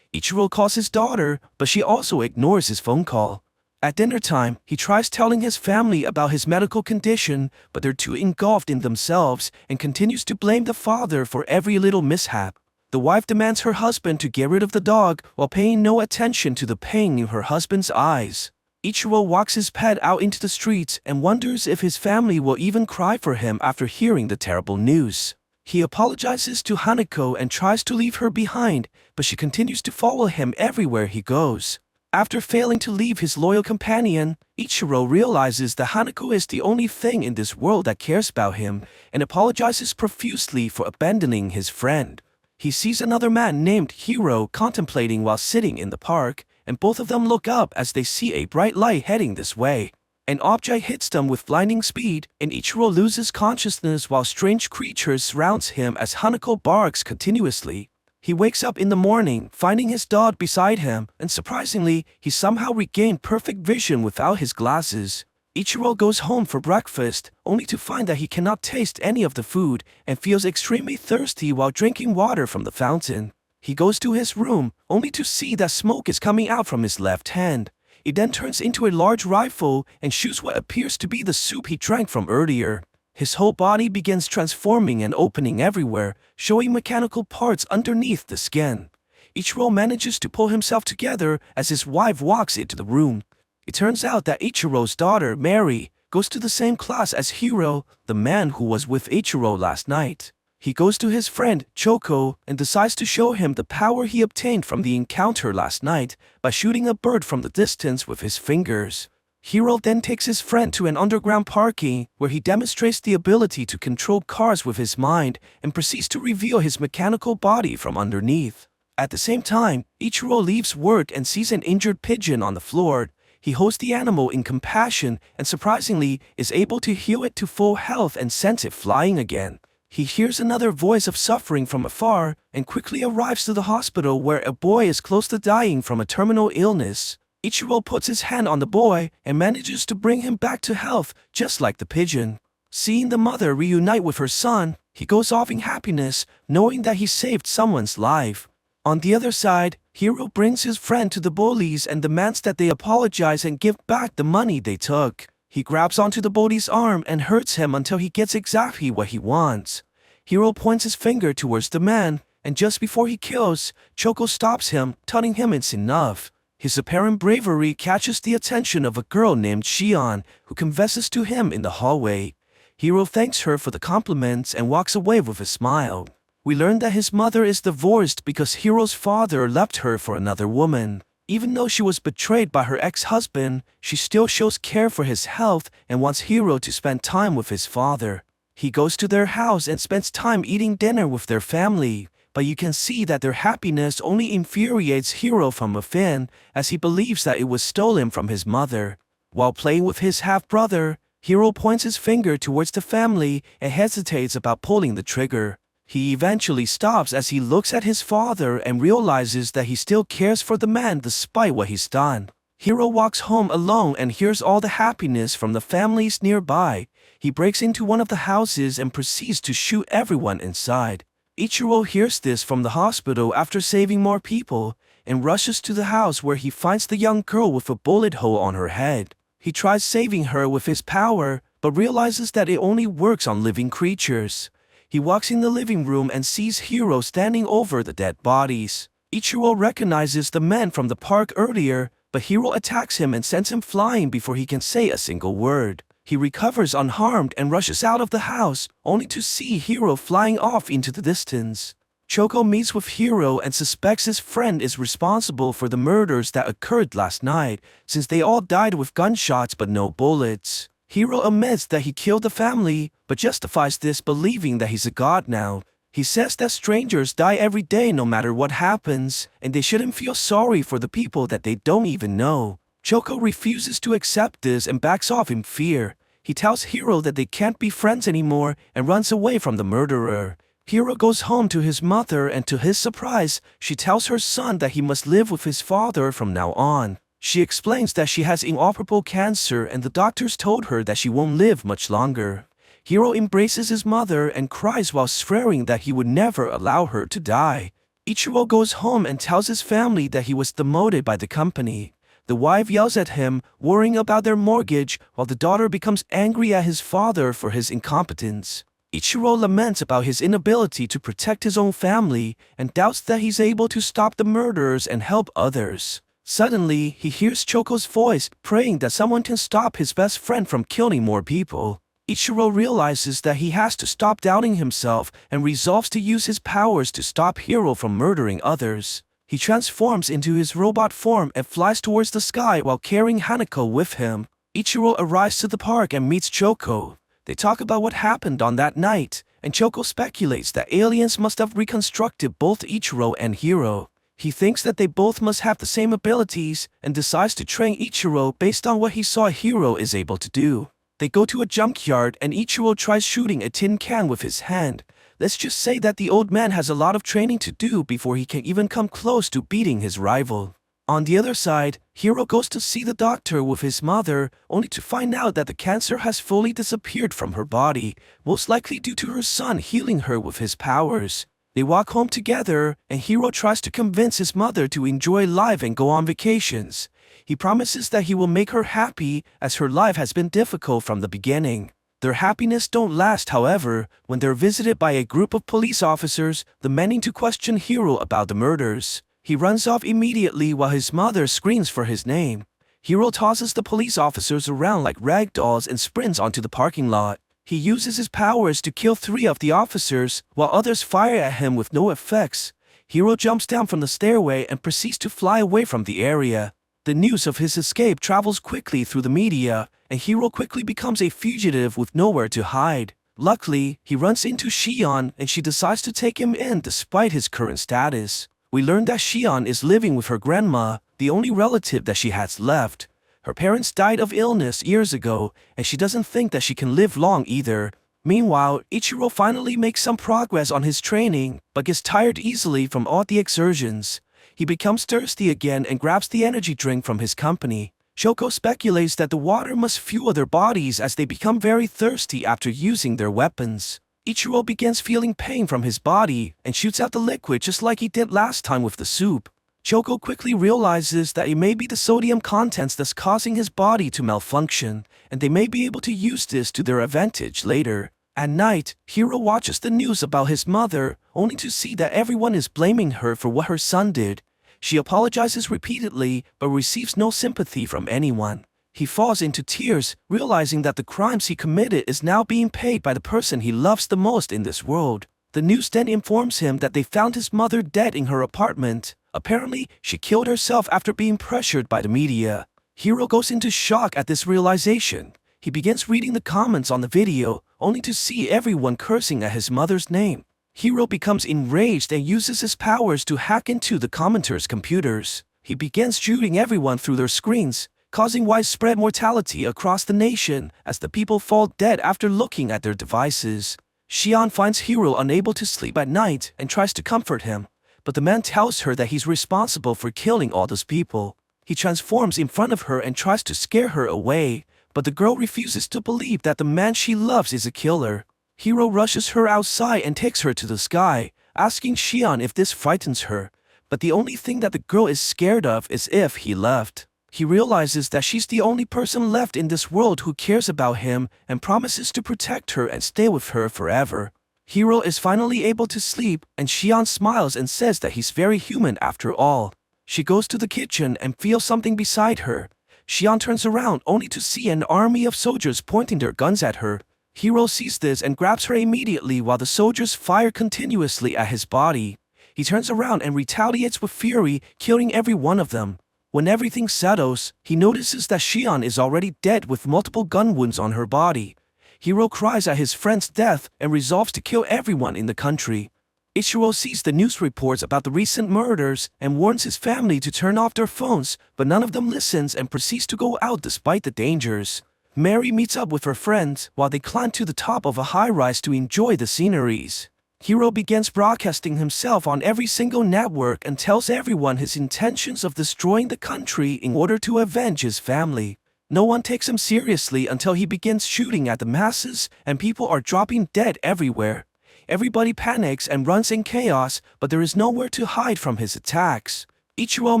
Ichiro calls his daughter, but she also ignores his phone call. At dinner time, he tries telling his family about his medical condition, but they're too engulfed in themselves and continues to blame the father for every little mishap. The wife demands her husband to get rid of the dog while paying no attention to the pain in her husband's eyes. Ichiro walks his pet out into the streets and wonders if his family will even cry for him after hearing the terrible news. He apologizes to Hanako and tries to leave her behind, but she continues to follow him everywhere he goes. After failing to leave his loyal companion, Ichiro realizes that Hanako is the only thing in this world that cares about him and apologizes profusely for abandoning his friend. He sees another man named Hiro contemplating while sitting in the park, and both of them look up as they see a bright light heading this way. An object hits them with blinding speed, and Ichiro loses consciousness while strange creatures surround him as Hanako barks continuously. He wakes up in the morning, finding his dog beside him, and surprisingly, he somehow regained perfect vision without his glasses. Ichiro goes home for breakfast, only to find that he cannot taste any of the food and feels extremely thirsty while drinking water from the fountain. He goes to his room, only to see that smoke is coming out from his left hand. It then turns into a large rifle and shoots what appears to be the soup he drank from earlier. His whole body begins transforming and opening everywhere, showing mechanical parts underneath the skin. Ichiro manages to pull himself together as his wife walks into the room. It turns out that Ichiro's daughter, Mary, goes to the same class as Hiro, the man who was with Ichiro last night. He goes to his friend, Choco, and decides to show him the power he obtained from the encounter last night by shooting a bird from the distance with his fingers. Hiro then takes his friend to an underground parking where he demonstrates the ability to control cars with his mind and proceeds to reveal his mechanical body from underneath. At the same time, Ichiro leaves work and sees an injured pigeon on the floor. He holds the animal in compassion and surprisingly is able to heal it to full health and sends it flying again. He hears another voice of suffering from afar and quickly arrives to the hospital where a boy is close to dying from a terminal illness. Ichiro puts his hand on the boy and manages to bring him back to health, just like the pigeon. Seeing the mother reunite with her son, he goes off in happiness, knowing that he saved someone's life. On the other side, Hiro brings his friend to the bullies and demands that they apologize and give back the money they took. He grabs onto the bully's arm and hurts him until he gets exactly what he wants. Hiro points his finger towards the man, and just before he kills, Choco stops him, telling him it's enough. His apparent bravery catches the attention of a girl named Shion, who confesses to him in the hallway. Hiro thanks her for the compliments and walks away with a smile. We learn that his mother is divorced because Hiro's father left her for another woman. Even though she was betrayed by her ex-husband, she still shows care for his health and wants Hiro to spend time with his father. He goes to their house and spends time eating dinner with their family, but you can see that their happiness only infuriates Hiro from within, as he believes that it was stolen from his mother. While playing with his half-brother, Hiro points his finger towards the family and hesitates about pulling the trigger. He eventually stops as he looks at his father and realizes that he still cares for the man despite what he's done. Hiro walks home alone and hears all the happiness from the families nearby. He breaks into one of the houses and proceeds to shoot everyone inside. Ichiro hears this from the hospital after saving more people and rushes to the house where he finds the young girl with a bullet hole on her head. He tries saving her with his power, but realizes that it only works on living creatures. He walks in the living room and sees Hiro standing over the dead bodies. Ichiro recognizes the man from the park earlier, but Hiro attacks him and sends him flying before he can say a single word. He recovers unharmed and rushes out of the house, only to see Hiro flying off into the distance. Choco meets with Hiro and suspects his friend is responsible for the murders that occurred last night, since they all died with gunshots but no bullets. Hiro admits that he killed the family, but justifies this believing that he's a god now. He says that strangers die every day no matter what happens, and they shouldn't feel sorry for the people that they don't even know. Choco refuses to accept this and backs off in fear. He tells Hiro that they can't be friends anymore and runs away from the murderer. Hiro goes home to his mother and to his surprise, she tells her son that he must live with his father from now on. She explains that she has inoperable cancer and the doctors told her that she won't live much longer. Hiro embraces his mother and cries while swearing that he would never allow her to die. Ichiro goes home and tells his family that he was demoted by the company. The wife yells at him, worrying about their mortgage, while the daughter becomes angry at his father for his incompetence. Ichiro laments about his inability to protect his own family and doubts that he's able to stop the murders and help others. Suddenly, he hears Choco's voice, praying that someone can stop his best friend from killing more people. Ichiro realizes that he has to stop doubting himself and resolves to use his powers to stop Hiro from murdering others. He transforms into his robot form and flies towards the sky while carrying Hanako with him. Ichiro arrives to the park and meets Choco. They talk about what happened on that night, and Choco speculates that aliens must have reconstructed both Ichiro and Hiro. He thinks that they both must have the same abilities and decides to train Ichiro based on what he saw Hiro is able to do. They go to a junkyard and Ichiro tries shooting a tin can with his hand. Let's just say that the old man has a lot of training to do before he can even come close to beating his rival. On the other side, Hiro goes to see the doctor with his mother, only to find out that the cancer has fully disappeared from her body, most likely due to her son healing her with his powers. They walk home together, and Hiro tries to convince his mother to enjoy life and go on vacations. He promises that he will make her happy, as her life has been difficult from the beginning. Their happiness don't last, however, when they're visited by a group of police officers demanding to question Hiro about the murders. He runs off immediately while his mother screams for his name. Hiro tosses the police officers around like rag dolls and sprints onto the parking lot. He uses his powers to kill 3 of the officers, while others fire at him with no effects. Hiro jumps down from the stairway and proceeds to fly away from the area. The news of his escape travels quickly through the media, and Hiro quickly becomes a fugitive with nowhere to hide. Luckily, he runs into Shion and she decides to take him in despite his current status. We learn that Shion is living with her grandma, the only relative that she has left. Her parents died of illness years ago, and she doesn't think that she can live long either. Meanwhile, Ichiro finally makes some progress on his training, but gets tired easily from all the exertions. He becomes thirsty again and grabs the energy drink from his company. Choco speculates that the water must fuel their bodies as they become very thirsty after using their weapons. Ichiro begins feeling pain from his body and shoots out the liquid just like he did last time with the soup. Choco quickly realizes that it may be the sodium contents that's causing his body to malfunction, and they may be able to use this to their advantage later. At night, Hiro watches the news about his mother, only to see that everyone is blaming her for what her son did. She apologizes repeatedly, but receives no sympathy from anyone. He falls into tears, realizing that the crimes he committed is now being paid by the person he loves the most in this world. The news then informs him that they found his mother dead in her apartment. Apparently, she killed herself after being pressured by the media. Hiro goes into shock at this realization. He begins reading the comments on the video, only to see everyone cursing at his mother's name. Hiro becomes enraged and uses his powers to hack into the commenters' computers. He begins shooting everyone through their screens, causing widespread mortality across the nation as the people fall dead after looking at their devices. Shion finds Hiro unable to sleep at night and tries to comfort him, but the man tells her that he's responsible for killing all those people. He transforms in front of her and tries to scare her away, but the girl refuses to believe that the man she loves is a killer. Hiro rushes her outside and takes her to the sky, asking Shion if this frightens her, but the only thing that the girl is scared of is if he left. He realizes that she's the only person left in this world who cares about him and promises to protect her and stay with her forever. Hiro is finally able to sleep, and Shion smiles and says that he's very human after all. She goes to the kitchen and feels something beside her. Shion turns around only to see an army of soldiers pointing their guns at her. Hiro sees this and grabs her immediately while the soldiers fire continuously at his body. He turns around and retaliates with fury, killing every one of them. When everything settles, he notices that Shion is already dead with multiple gun wounds on her body. Hiro cries at his friend's death and resolves to kill everyone in the country. Ichiro sees the news reports about the recent murders and warns his family to turn off their phones, but none of them listens and proceeds to go out despite the dangers. Mary meets up with her friends while they climb to the top of a high-rise to enjoy the sceneries. Hiro begins broadcasting himself on every single network and tells everyone his intentions of destroying the country in order to avenge his family. No one takes him seriously until he begins shooting at the masses and people are dropping dead everywhere. Everybody panics and runs in chaos, but there is nowhere to hide from his attacks. Ichiro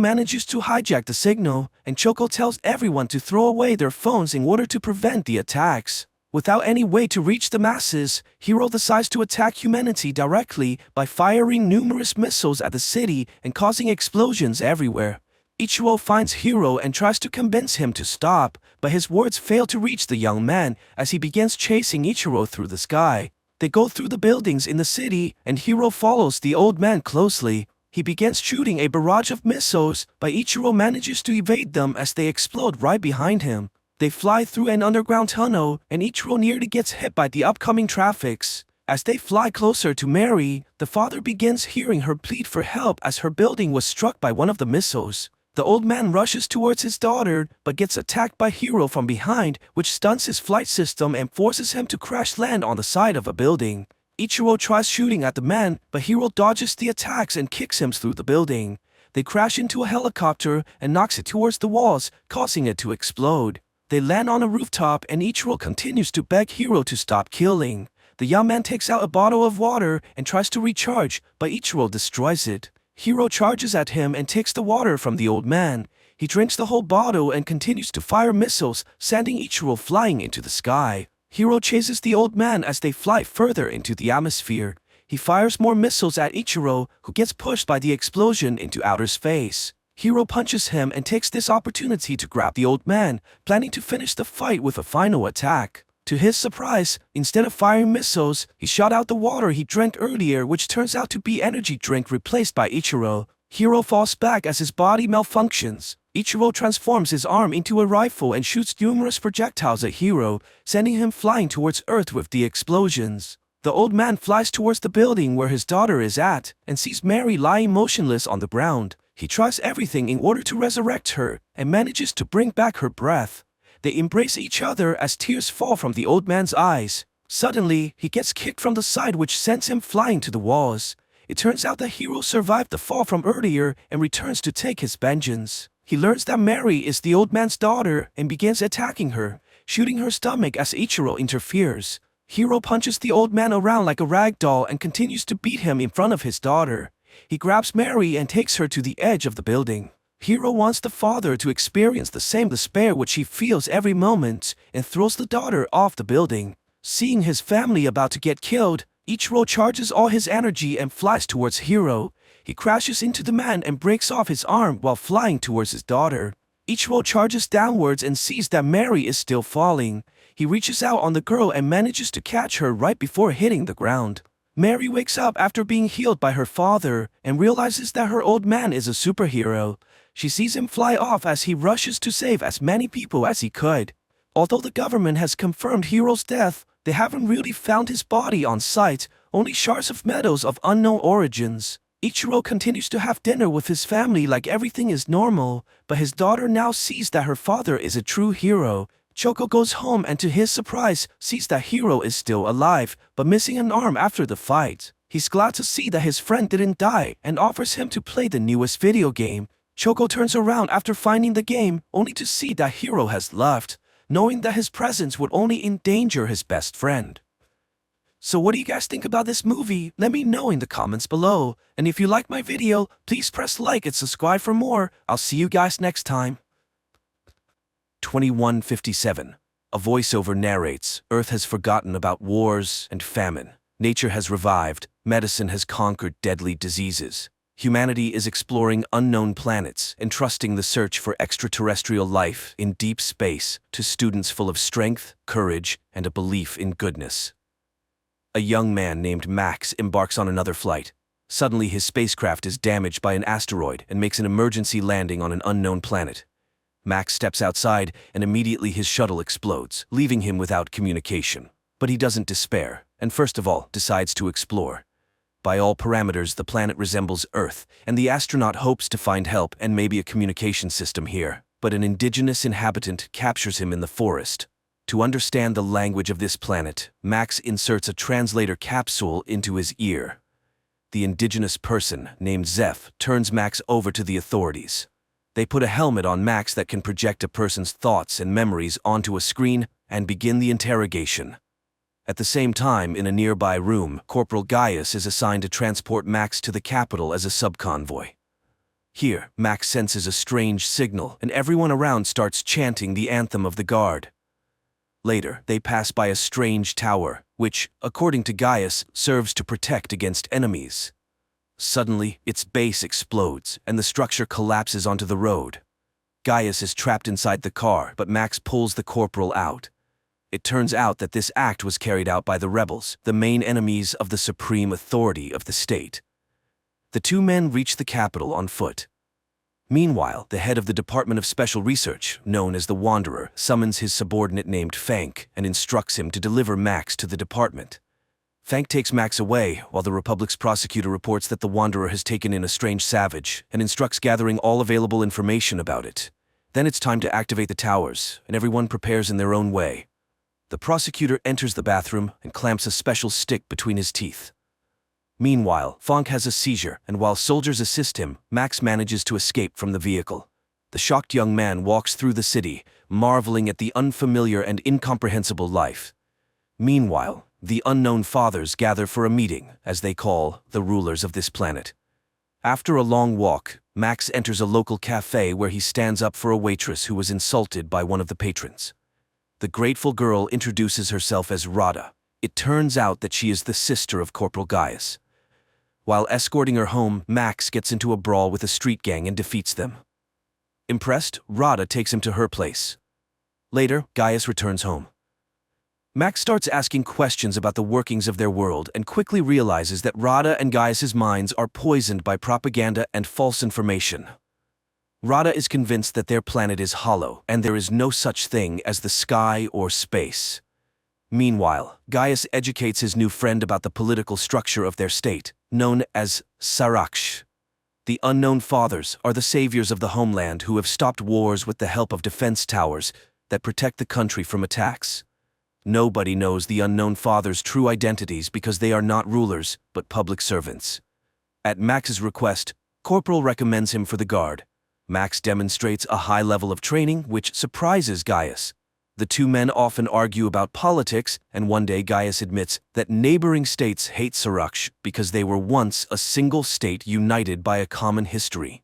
manages to hijack the signal, and Choco tells everyone to throw away their phones in order to prevent the attacks. Without any way to reach the masses, Hiro decides to attack humanity directly by firing numerous missiles at the city and causing explosions everywhere. Ichiro finds Hiro and tries to convince him to stop, but his words fail to reach the young man as he begins chasing Ichiro through the sky. They go through the buildings in the city, and Hiro follows the old man closely. He begins shooting a barrage of missiles, but Ichiro manages to evade them as they explode right behind him. They fly through an underground tunnel, and Ichiro nearly gets hit by the upcoming traffics. As they fly closer to Mary, the father begins hearing her plead for help as her building was struck by one of the missiles. The old man rushes towards his daughter, but gets attacked by Hiro from behind, which stunts his flight system and forces him to crash land on the side of a building. Ichiro tries shooting at the man, but Hiro dodges the attacks and kicks him through the building. They crash into a helicopter and knocks it towards the walls, causing it to explode. They land on a rooftop and Ichiro continues to beg Hiro to stop killing. The young man takes out a bottle of water and tries to recharge, but Ichiro destroys it. Hiro charges at him and takes the water from the old man. He drinks the whole bottle and continues to fire missiles, sending Ichiro flying into the sky. Hiro chases the old man as they fly further into the atmosphere. He fires more missiles at Ichiro, who gets pushed by the explosion into outer space. Hiro punches him and takes this opportunity to grab the old man, planning to finish the fight with a final attack. To his surprise, instead of firing missiles, he shot out the water he drank earlier, which turns out to be energy drink replaced by Ichiro. Hiro falls back as his body malfunctions. Ichiro transforms his arm into a rifle and shoots numerous projectiles at Hiro, sending him flying towards Earth with the explosions. The old man flies towards the building where his daughter is at and sees Mary lying motionless on the ground. He tries everything in order to resurrect her and manages to bring back her breath. They embrace each other as tears fall from the old man's eyes. Suddenly, he gets kicked from the side, which sends him flying to the walls. It turns out that Hiro survived the fall from earlier and returns to take his vengeance. He learns that Mary is the old man's daughter and begins attacking her, shooting her stomach as Ichiro interferes. Hiro punches the old man around like a rag doll and continues to beat him in front of his daughter. He grabs Mary and takes her to the edge of the building. Hiro wants the father to experience the same despair which he feels every moment and throws the daughter off the building. Seeing his family about to get killed, Ichiro charges all his energy and flies towards Hiro. He crashes into the man and breaks off his arm while flying towards his daughter. Ichiro charges downwards and sees that Mary is still falling. He reaches out on the girl and manages to catch her right before hitting the ground. Mary wakes up after being healed by her father and realizes that her old man is a superhero. She sees him fly off as he rushes to save as many people as he could. Although the government has confirmed Hiro's death, they haven't really found his body on site, only shards of meadows of unknown origins. Ichiro continues to have dinner with his family like everything is normal, but his daughter now sees that her father is a true hero. Choco goes home and to his surprise, sees that Hiro is still alive, but missing an arm after the fight. He's glad to see that his friend didn't die and offers him to play the newest video game. Choco turns around after finding the game, only to see that Hiro has left, knowing that his presence would only endanger his best friend. So what do you guys think about this movie? Let me know in the comments below. And if you like my video, please press like and subscribe for more. I'll see you guys next time. 2157. A voiceover narrates, Earth has forgotten about wars and famine. Nature has revived, medicine has conquered deadly diseases. Humanity is exploring unknown planets, entrusting the search for extraterrestrial life in deep space to students full of strength, courage, and a belief in goodness. A young man named Max embarks on another flight. Suddenly, his spacecraft is damaged by an asteroid and makes an emergency landing on an unknown planet. Max steps outside, and immediately his shuttle explodes, leaving him without communication. But he doesn't despair, and first of all, decides to explore. By all parameters, the planet resembles Earth, and the astronaut hopes to find help and maybe a communication system here. But an indigenous inhabitant captures him in the forest. To understand the language of this planet, Max inserts a translator capsule into his ear. The indigenous person, named Zeph, turns Max over to the authorities. They put a helmet on Max that can project a person's thoughts and memories onto a screen and begin the interrogation. At the same time, in a nearby room, Corporal Gaius is assigned to transport Max to the capital as a subconvoy. Here, Max senses a strange signal, and everyone around starts chanting the anthem of the guard. Later, they pass by a strange tower, which, according to Gaius, serves to protect against enemies. Suddenly, its base explodes, and the structure collapses onto the road. Gaius is trapped inside the car, but Max pulls the corporal out. It turns out that this act was carried out by the rebels, the main enemies of the supreme authority of the state. The two men reach the capital on foot. Meanwhile, the head of the Department of Special Research, known as the Wanderer, summons his subordinate named Fank and instructs him to deliver Max to the department. Fank takes Max away, while the Republic's prosecutor reports that the Wanderer has taken in a strange savage and instructs gathering all available information about it. Then it's time to activate the towers, and everyone prepares in their own way. The prosecutor enters the bathroom and clamps a special stick between his teeth. Meanwhile, Fank has a seizure, and while soldiers assist him, Max manages to escape from the vehicle. The shocked young man walks through the city, marveling at the unfamiliar and incomprehensible life. Meanwhile, the unknown fathers gather for a meeting, as they call the rulers of this planet. After a long walk, Max enters a local cafe where he stands up for a waitress who was insulted by one of the patrons. The grateful girl introduces herself as Rada. It turns out that she is the sister of Corporal Gaius. While escorting her home, Max gets into a brawl with a street gang and defeats them. Impressed, Rada takes him to her place. Later, Gaius returns home. Max starts asking questions about the workings of their world and quickly realizes that Rada and Gaius's minds are poisoned by propaganda and false information. Rada is convinced that their planet is hollow and there is no such thing as the sky or space. Meanwhile, Gaius educates his new friend about the political structure of their state, known as Saraksh. The unknown fathers are the saviors of the homeland who have stopped wars with the help of defense towers that protect the country from attacks. Nobody knows the unknown fathers' true identities because they are not rulers, but public servants. At Max's request, Corporal recommends him for the guard. Max demonstrates a high level of training, which surprises Gaius. The two men often argue about politics, and one day Gaius admits that neighboring states hate Saraksh because they were once a single state united by a common history.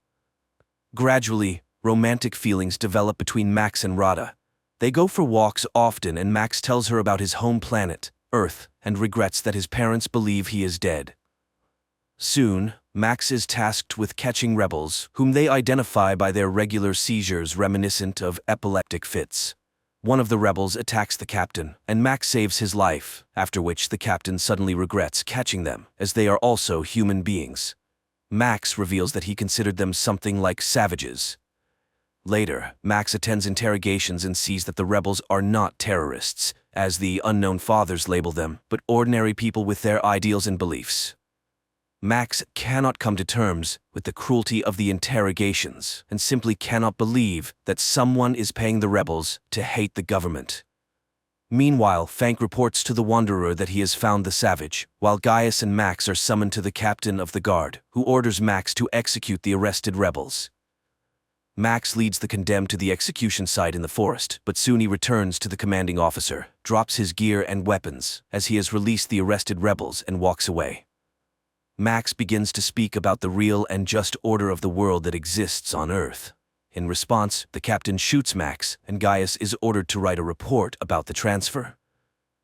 Gradually, romantic feelings develop between Max and Rada. They go for walks often, and Max tells her about his home planet, Earth, and regrets that his parents believe he is dead. Soon, Max is tasked with catching rebels, whom they identify by their regular seizures reminiscent of epileptic fits. One of the rebels attacks the captain, and Max saves his life, after which the captain suddenly regrets catching them, as they are also human beings. Max reveals that he considered them something like savages. Later, Max attends interrogations and sees that the rebels are not terrorists, as the unknown fathers label them, but ordinary people with their ideals and beliefs. Max cannot come to terms with the cruelty of the interrogations and simply cannot believe that someone is paying the rebels to hate the government. Meanwhile, Fank reports to the Wanderer that he has found the savage, while Gaius and Max are summoned to the captain of the guard, who orders Max to execute the arrested rebels. Max leads the condemned to the execution site in the forest, but soon he returns to the commanding officer, drops his gear and weapons, as he has released the arrested rebels and walks away. Max begins to speak about the real and just order of the world that exists on Earth. In response, the captain shoots Max, and Gaius is ordered to write a report about the transfer.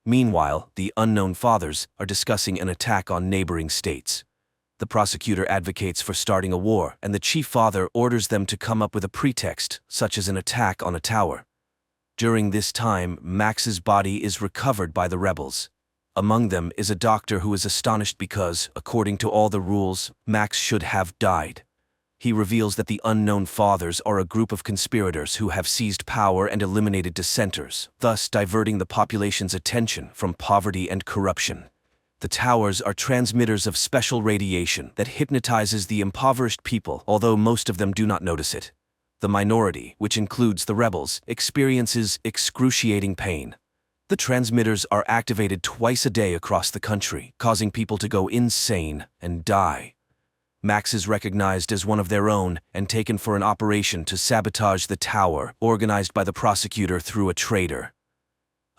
Meanwhile, the unknown fathers are discussing an attack on neighboring states. The prosecutor advocates for starting a war, and the chief father orders them to come up with a pretext, such as an attack on a tower. During this time, Max's body is recovered by the rebels. Among them is a doctor who is astonished because, according to all the rules, Max should have died. He reveals that the unknown fathers are a group of conspirators who have seized power and eliminated dissenters, thus diverting the population's attention from poverty and corruption. The towers are transmitters of special radiation that hypnotizes the impoverished people, although most of them do not notice it. The minority, which includes the rebels, experiences excruciating pain. The transmitters are activated twice a day across the country, causing people to go insane and die. Max is recognized as one of their own and taken for an operation to sabotage the tower, organized by the prosecutor through a traitor.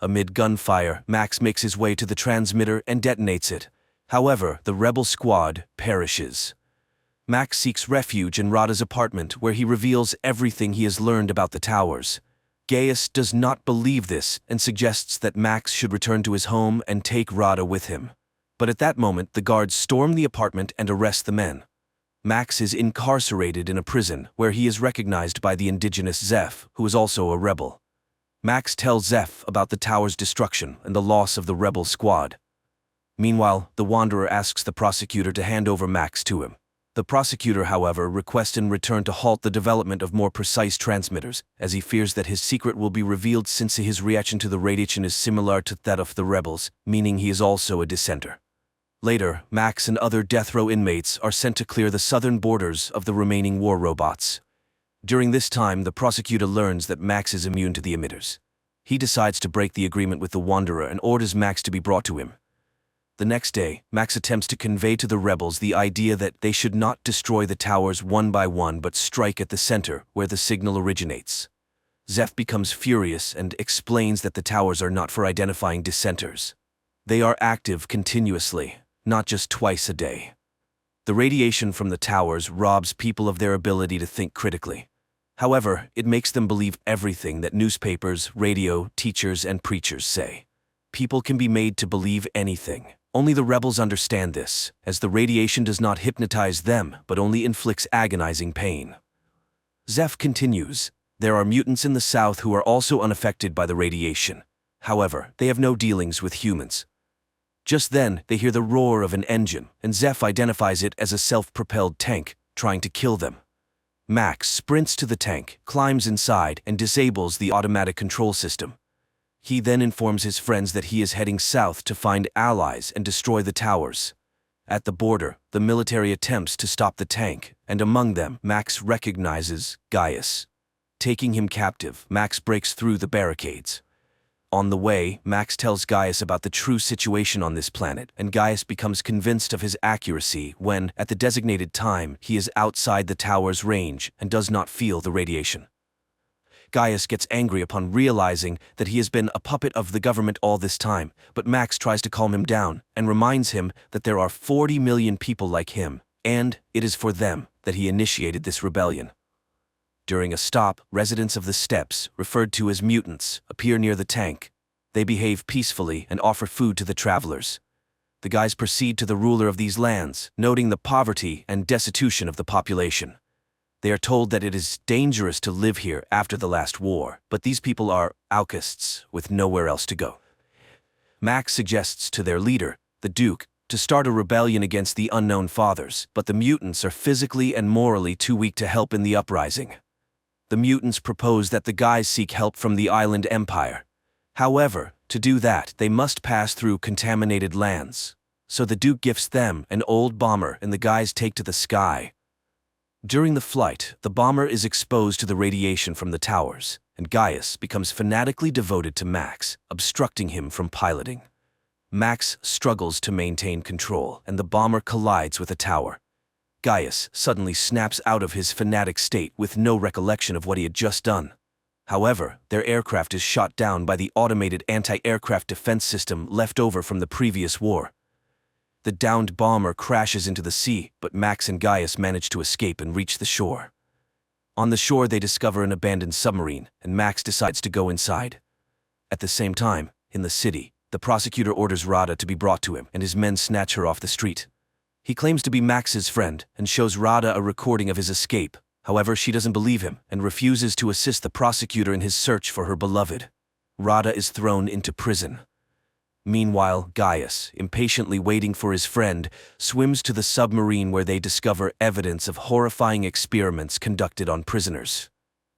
Amid gunfire, Max makes his way to the transmitter and detonates it. However, the rebel squad perishes. Max seeks refuge in Rada's apartment, where he reveals everything he has learned about the towers. Gaius does not believe this and suggests that Max should return to his home and take Rada with him. But at that moment, the guards storm the apartment and arrest the men. Max is incarcerated in a prison, where he is recognized by the indigenous Zeph, who is also a rebel. Max tells Zeph about the tower's destruction and the loss of the rebel squad. Meanwhile, the Wanderer asks the prosecutor to hand over Max to him. The prosecutor, however, requests in return to halt the development of more precise transmitters, as he fears that his secret will be revealed since his reaction to the radiation is similar to that of the rebels, meaning he is also a dissenter. Later, Max and other death row inmates are sent to clear the southern borders of the remaining war robots. During this time, the prosecutor learns that Max is immune to the emitters. He decides to break the agreement with the Wanderer and orders Max to be brought to him. The next day, Max attempts to convey to the rebels the idea that they should not destroy the towers one by one but strike at the center, where the signal originates. Zeph becomes furious and explains that the towers are not for identifying dissenters. They are active continuously, not just twice a day. The radiation from the towers robs people of their ability to think critically. However, it makes them believe everything that newspapers, radio, teachers, and preachers say. People can be made to believe anything. Only the rebels understand this, as the radiation does not hypnotize them, but only inflicts agonizing pain. Zeph continues, there are mutants in the south who are also unaffected by the radiation. However, they have no dealings with humans. Just then, they hear the roar of an engine, and Zeph identifies it as a self-propelled tank, trying to kill them. Max sprints to the tank, climbs inside, and disables the automatic control system. He then informs his friends that he is heading south to find allies and destroy the towers. At the border, the military attempts to stop the tank, and among them, Max recognizes Gaius. Taking him captive, Max breaks through the barricades. On the way, Max tells Gaius about the true situation on this planet, and Gaius becomes convinced of his accuracy when, at the designated time, he is outside the tower's range and does not feel the radiation. Gaius gets angry upon realizing that he has been a puppet of the government all this time, but Max tries to calm him down and reminds him that there are 40 million people like him, and it is for them that he initiated this rebellion. During a stop, residents of the steppes, referred to as mutants, appear near the tank. They behave peacefully and offer food to the travelers. The guys proceed to the ruler of these lands, noting the poverty and destitution of the population. They are told that it is dangerous to live here after the last war, but these people are outcasts with nowhere else to go. Max suggests to their leader, the Duke, to start a rebellion against the unknown fathers, but the mutants are physically and morally too weak to help in the uprising. The mutants propose that the guys seek help from the island empire. However, to do that, they must pass through contaminated lands. So the Duke gifts them an old bomber and the guys take to the sky. During the flight, the bomber is exposed to the radiation from the towers, and Gaius becomes fanatically devoted to Max, obstructing him from piloting. Max struggles to maintain control, and the bomber collides with a tower. Gaius suddenly snaps out of his fanatic state with no recollection of what he had just done. However, their aircraft is shot down by the automated anti-aircraft defense system left over from the previous war. The downed bomber crashes into the sea, but Max and Gaius manage to escape and reach the shore. On the shore, they discover an abandoned submarine, and Max decides to go inside. At the same time, in the city, the prosecutor orders Rada to be brought to him, and his men snatch her off the street. He claims to be Max's friend and shows Rada a recording of his escape. However, she doesn't believe him and refuses to assist the prosecutor in his search for her beloved. Rada is thrown into prison. Meanwhile, Gaius, impatiently waiting for his friend, swims to the submarine where they discover evidence of horrifying experiments conducted on prisoners.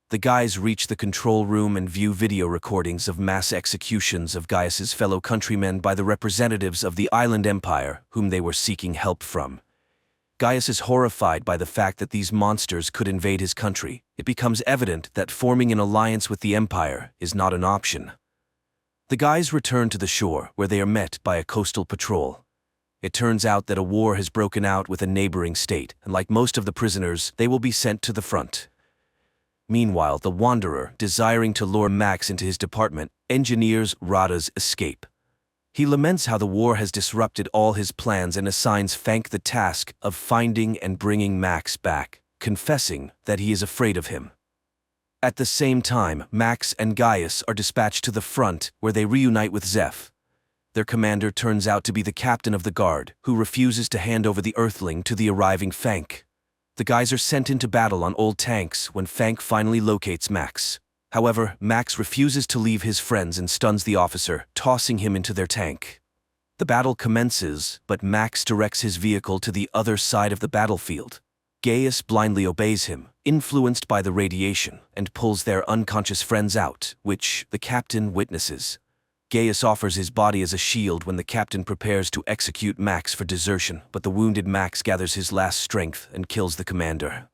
The guys reach the control room and view video recordings of mass executions of Gaius's fellow countrymen by the representatives of the island empire whom they were seeking help from. Gaius is horrified by the fact that these monsters could invade his country. It becomes evident that forming an alliance with the empire is not an option. The guys return to the shore, where they are met by a coastal patrol. It turns out that a war has broken out with a neighboring state, and like most of the prisoners, they will be sent to the front. Meanwhile, the Wanderer, desiring to lure Max into his department, engineers Rada's escape. He laments how the war has disrupted all his plans and assigns Fank the task of finding and bringing Max back, confessing that he is afraid of him. At the same time, Max and Gaius are dispatched to the front, where they reunite with Zeph. Their commander turns out to be the captain of the guard, who refuses to hand over the Earthling to the arriving Fank. The guys are sent into battle on old tanks when Fank finally locates Max. However, Max refuses to leave his friends and stuns the officer, tossing him into their tank. The battle commences, but Max directs his vehicle to the other side of the battlefield. Gaius blindly obeys him, influenced by the radiation, and pulls their unconscious friends out, which the captain witnesses. Gaius offers his body as a shield when the captain prepares to execute Max for desertion, but the wounded Max gathers his last strength and kills the commander.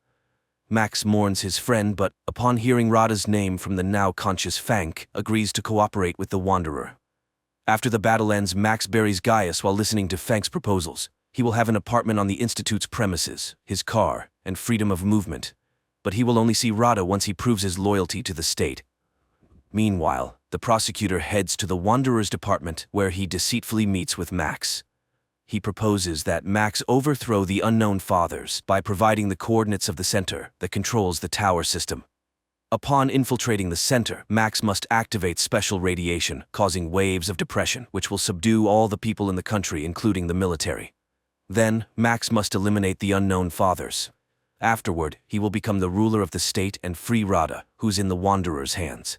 Max mourns his friend, but, upon hearing Rada's name from the now conscious Fank, agrees to cooperate with the Wanderer. After the battle ends, Max buries Gaius while listening to Fank's proposals. He will have an apartment on the Institute's premises, his car, and freedom of movement. But he will only see Rada once he proves his loyalty to the state. Meanwhile, the prosecutor heads to the Wanderer's department, where he deceitfully meets with Max. He proposes that Max overthrow the Unknown Fathers by providing the coordinates of the center that controls the tower system. Upon infiltrating the center, Max must activate special radiation, causing waves of depression, which will subdue all the people in the country, including the military. Then, Max must eliminate the Unknown Fathers. Afterward, he will become the ruler of the state and free Rada, who's in the Wanderer's hands.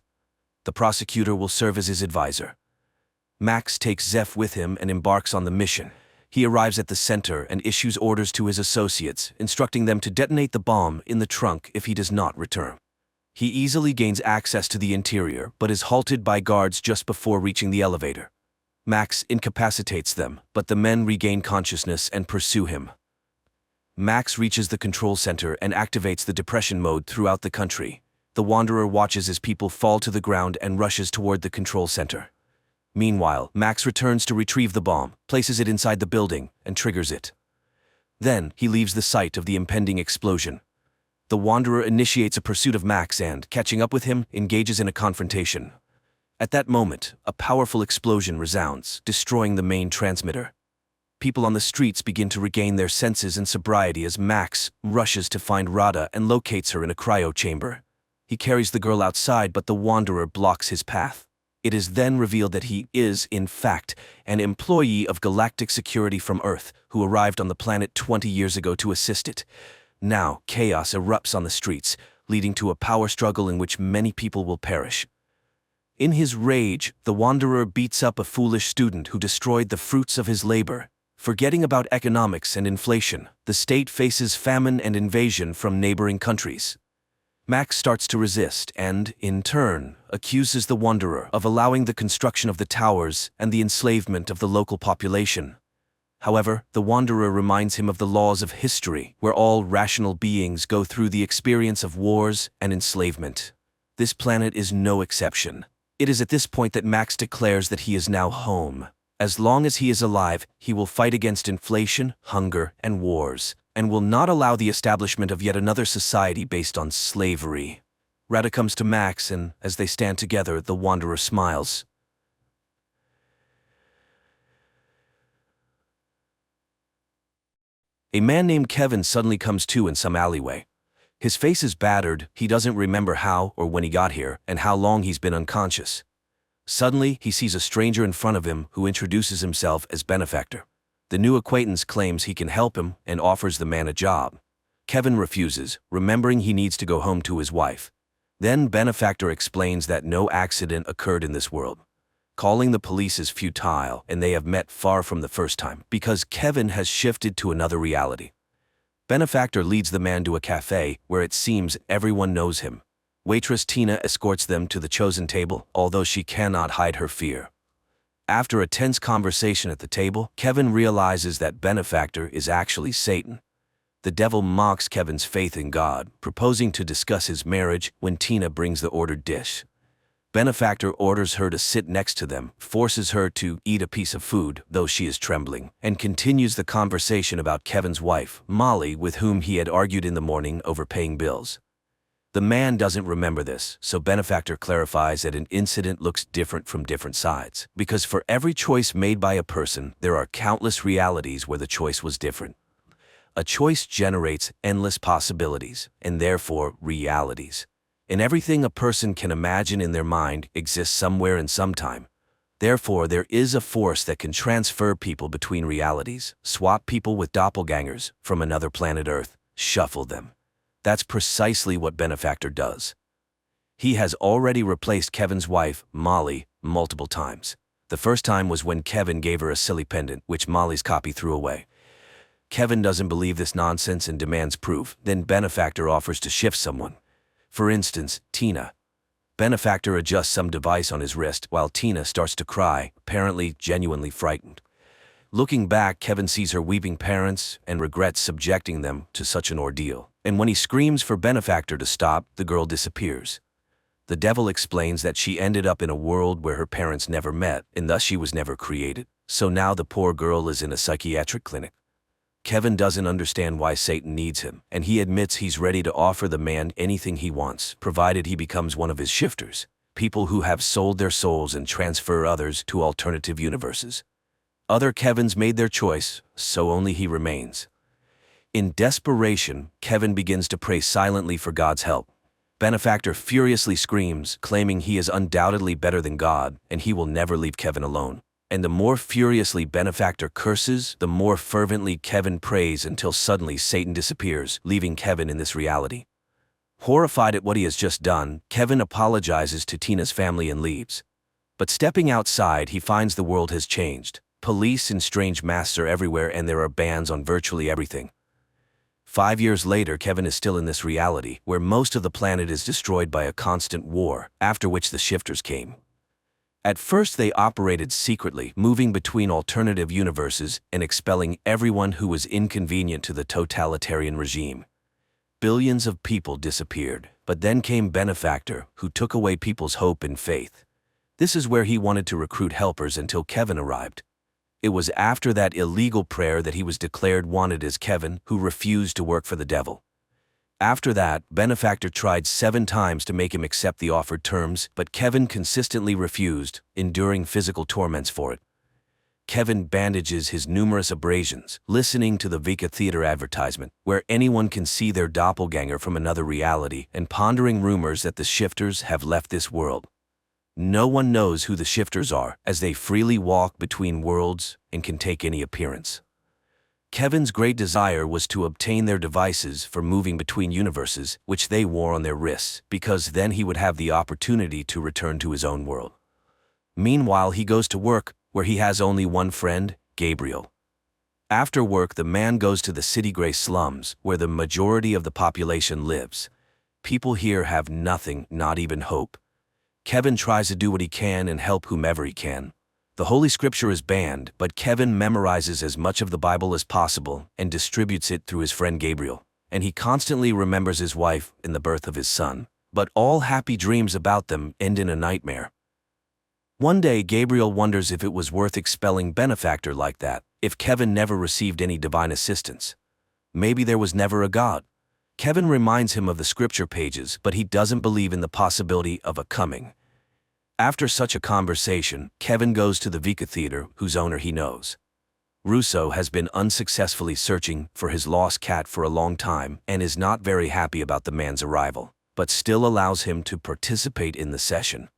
The prosecutor will serve as his advisor. Max takes Zeph with him and embarks on the mission. He arrives at the center and issues orders to his associates, instructing them to detonate the bomb in the trunk if he does not return. He easily gains access to the interior, but is halted by guards just before reaching the elevator. Max incapacitates them, but the men regain consciousness and pursue him. Max reaches the control center and activates the depression mode throughout the country. The Wanderer watches as people fall to the ground and rushes toward the control center. Meanwhile, Max returns to retrieve the bomb, places it inside the building, and triggers it. Then, he leaves the site of the impending explosion. The Wanderer initiates a pursuit of Max and, catching up with him, engages in a confrontation. At that moment, a powerful explosion resounds, destroying the main transmitter. People on the streets begin to regain their senses and sobriety as Max rushes to find Rada and locates her in a cryo chamber. He carries the girl outside, but the Wanderer blocks his path. It is then revealed that he is, in fact, an employee of Galactic Security from Earth who arrived on the planet 20 years ago to assist it. Now, chaos erupts on the streets, leading to a power struggle in which many people will perish. In his rage, the Wanderer beats up a foolish student who destroyed the fruits of his labor. Forgetting about economics and inflation, the state faces famine and invasion from neighboring countries. Max starts to resist and, in turn, accuses the Wanderer of allowing the construction of the towers and the enslavement of the local population. However, the Wanderer reminds him of the laws of history, where all rational beings go through the experience of wars and enslavement. This planet is no exception. It is at this point that Max declares that he is now home. As long as he is alive, he will fight against inflation, hunger, and wars, and will not allow the establishment of yet another society based on slavery. Rada comes to Max, and as they stand together, the Wanderer smiles. A man named Kevin suddenly comes to in some alleyway. His face is battered, he doesn't remember how or when he got here, and how long he's been unconscious. Suddenly, he sees a stranger in front of him who introduces himself as Benefactor. The new acquaintance claims he can help him and offers the man a job. Kevin refuses, remembering he needs to go home to his wife. Then Benefactor explains that no accident occurred in this world. Calling the police is futile, and they have met far from the first time, because Kevin has shifted to another reality. Benefactor leads the man to a cafe, where it seems everyone knows him. Waitress Tina escorts them to the chosen table, although she cannot hide her fear. After a tense conversation at the table, Kevin realizes that Benefactor is actually Satan. The devil mocks Kevin's faith in God, proposing to discuss his marriage when Tina brings the ordered dish. Benefactor orders her to sit next to them, forces her to eat a piece of food, though she is trembling, and continues the conversation about Kevin's wife, Molly, with whom he had argued in the morning over paying bills. The man doesn't remember this, so Benefactor clarifies that an incident looks different from different sides, because for every choice made by a person, there are countless realities where the choice was different. A choice generates endless possibilities, and therefore realities. And everything a person can imagine in their mind exists somewhere and sometime. Therefore, there is a force that can transfer people between realities, swap people with doppelgangers from another planet Earth, shuffle them. That's precisely what Benefactor does. He has already replaced Kevin's wife, Molly, multiple times. The first time was when Kevin gave her a silly pendant, which Molly's copy threw away. Kevin doesn't believe this nonsense and demands proof. Then Benefactor offers to shift someone. For instance, Tina. Benefactor adjusts some device on his wrist while Tina starts to cry, apparently genuinely frightened. Looking back, Kevin sees her weeping parents and regrets subjecting them to such an ordeal. And when he screams for Benefactor to stop, the girl disappears. The devil explains that she ended up in a world where her parents never met, and thus she was never created. So now the poor girl is in a psychiatric clinic. Kevin doesn't understand why Satan needs him, and he admits he's ready to offer the man anything he wants, provided he becomes one of his shifters, people who have sold their souls and transfer others to alternative universes. Other Kevins made their choice, so only he remains. In desperation, Kevin begins to pray silently for God's help. Benefactor furiously screams, claiming he is undoubtedly better than God, and he will never leave Kevin alone. And the more furiously Benefactor curses, the more fervently Kevin prays until suddenly Satan disappears, leaving Kevin in this reality. Horrified at what he has just done, Kevin apologizes to Tina's family and leaves. But stepping outside, he finds the world has changed. Police and strange masks are everywhere, and there are bans on virtually everything. 5 years later, Kevin is still in this reality, where most of the planet is destroyed by a constant war, after which the shifters came. At first they operated secretly, moving between alternative universes and expelling everyone who was inconvenient to the totalitarian regime. Billions of people disappeared, but then came Benefactor, who took away people's hope and faith. This is where he wanted to recruit helpers until Kevin arrived. It was after that illegal prayer that he was declared wanted as Kevin, who refused to work for the devil. After that, Benefactor tried 7 times to make him accept the offered terms, but Kevin consistently refused, enduring physical torments for it. Kevin bandages his numerous abrasions, listening to the Vika Theater advertisement, where anyone can see their doppelganger from another reality, and pondering rumors that the shifters have left this world. No one knows who the shifters are, as they freely walk between worlds and can take any appearance. Kevin's great desire was to obtain their devices for moving between universes, which they wore on their wrists, because then he would have the opportunity to return to his own world. Meanwhile, he goes to work, where he has only one friend, Gabriel. After work, the man goes to the city gray slums, where the majority of the population lives. people here have nothing, not even hope. Kevin tries to do what he can and help whomever he can. The Holy Scripture is banned, but Kevin memorizes as much of the Bible as possible and distributes it through his friend Gabriel. And he constantly remembers his wife and the birth of his son. But all happy dreams about them end in a nightmare. One day, Gabriel wonders if it was worth expelling benefactor like that, if Kevin never received any divine assistance. Maybe there was never a God. Kevin reminds him of the scripture pages, but he doesn't believe in the possibility of a coming. After such a conversation, Kevin goes to the Vika Theater, whose owner he knows. Russo has been unsuccessfully searching for his lost cat for a long time and is not very happy about the man's arrival, but still allows him to participate in the session.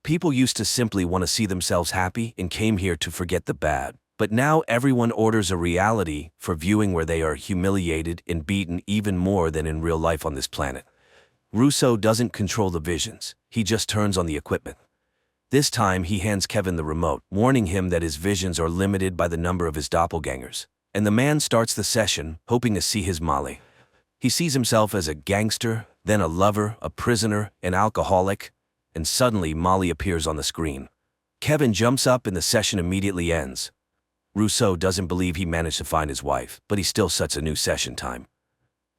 People used to simply want to see themselves happy and came here to forget the bad, but now everyone orders a reality for viewing where they are humiliated and beaten even more than in real life on this planet. Russo doesn't control the visions, he just turns on the equipment. This time he hands Kevin the remote, warning him that his visions are limited by the number of his doppelgangers, and the man starts the session, hoping to see his Molly. He sees himself as a gangster, then a lover, a prisoner, an alcoholic, and suddenly Molly appears on the screen. Kevin jumps up and the session immediately ends. Russo doesn't believe he managed to find his wife, but he still sets a new session time.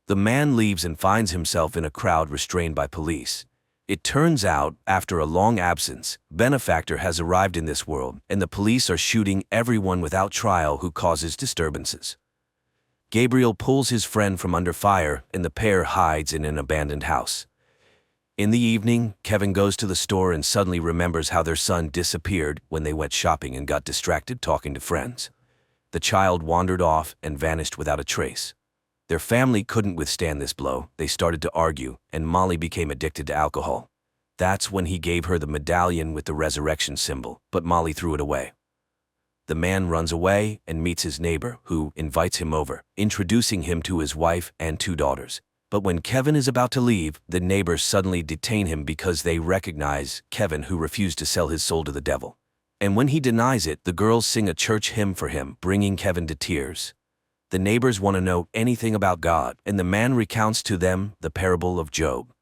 The man leaves and finds himself in a crowd restrained by police. It turns out, after a long absence, Benefactor has arrived in this world, and the police are shooting everyone without trial who causes disturbances. Gabriel pulls his friend from under fire, and the pair hides in an abandoned house. In the evening, Kevin goes to the store and suddenly remembers how their son disappeared when they went shopping and got distracted talking to friends. The child wandered off and vanished without a trace. Their family couldn't withstand this blow, they started to argue, and Molly became addicted to alcohol. That's when he gave her the medallion with the resurrection symbol, but Molly threw it away. The man runs away and meets his neighbor, who invites him over, introducing him to his wife and 2 daughters. But when Kevin is about to leave, the neighbors suddenly detain him because they recognize Kevin, who refused to sell his soul to the devil. And when he denies it, the girls sing a church hymn for him, bringing Kevin to tears. The neighbors want to know anything about God, and the man recounts to them the parable of Job.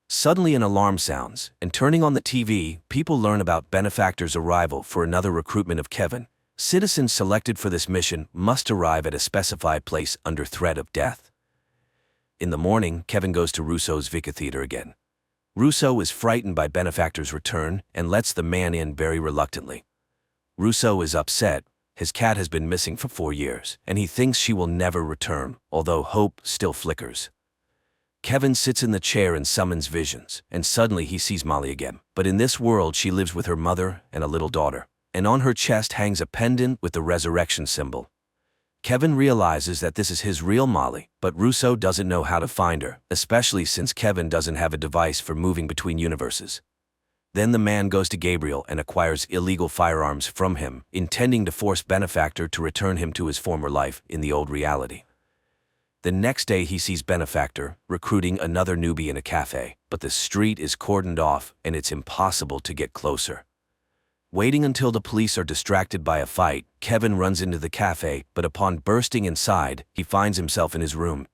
Suddenly an alarm sounds, and turning on the TV, people learn about Benefactor's arrival for another recruitment of Kevin. Citizens selected for this mission must arrive at a specified place under threat of death. In the morning, Kevin goes to Russo's Vika Theater again. Russo is frightened by Benefactor's return and lets the man in very reluctantly. Russo is upset. His cat has been missing for 4 years, and he thinks she will never return, although hope still flickers. Kevin sits in the chair and summons visions, and suddenly he sees Molly again. But in this world, she lives with her mother and a little daughter, and on her chest hangs a pendant with the resurrection symbol. Kevin realizes that this is his real Molly, but Russo doesn't know how to find her, especially since Kevin doesn't have a device for moving between universes. Then the man goes to Gabriel and acquires illegal firearms from him, intending to force Benefactor to return him to his former life in the old reality. The next day he sees Benefactor recruiting another newbie in a cafe, but the street is cordoned off and it's impossible to get closer. Waiting until the police are distracted by a fight, Kevin runs into the cafe, but upon bursting inside, he finds himself in his room.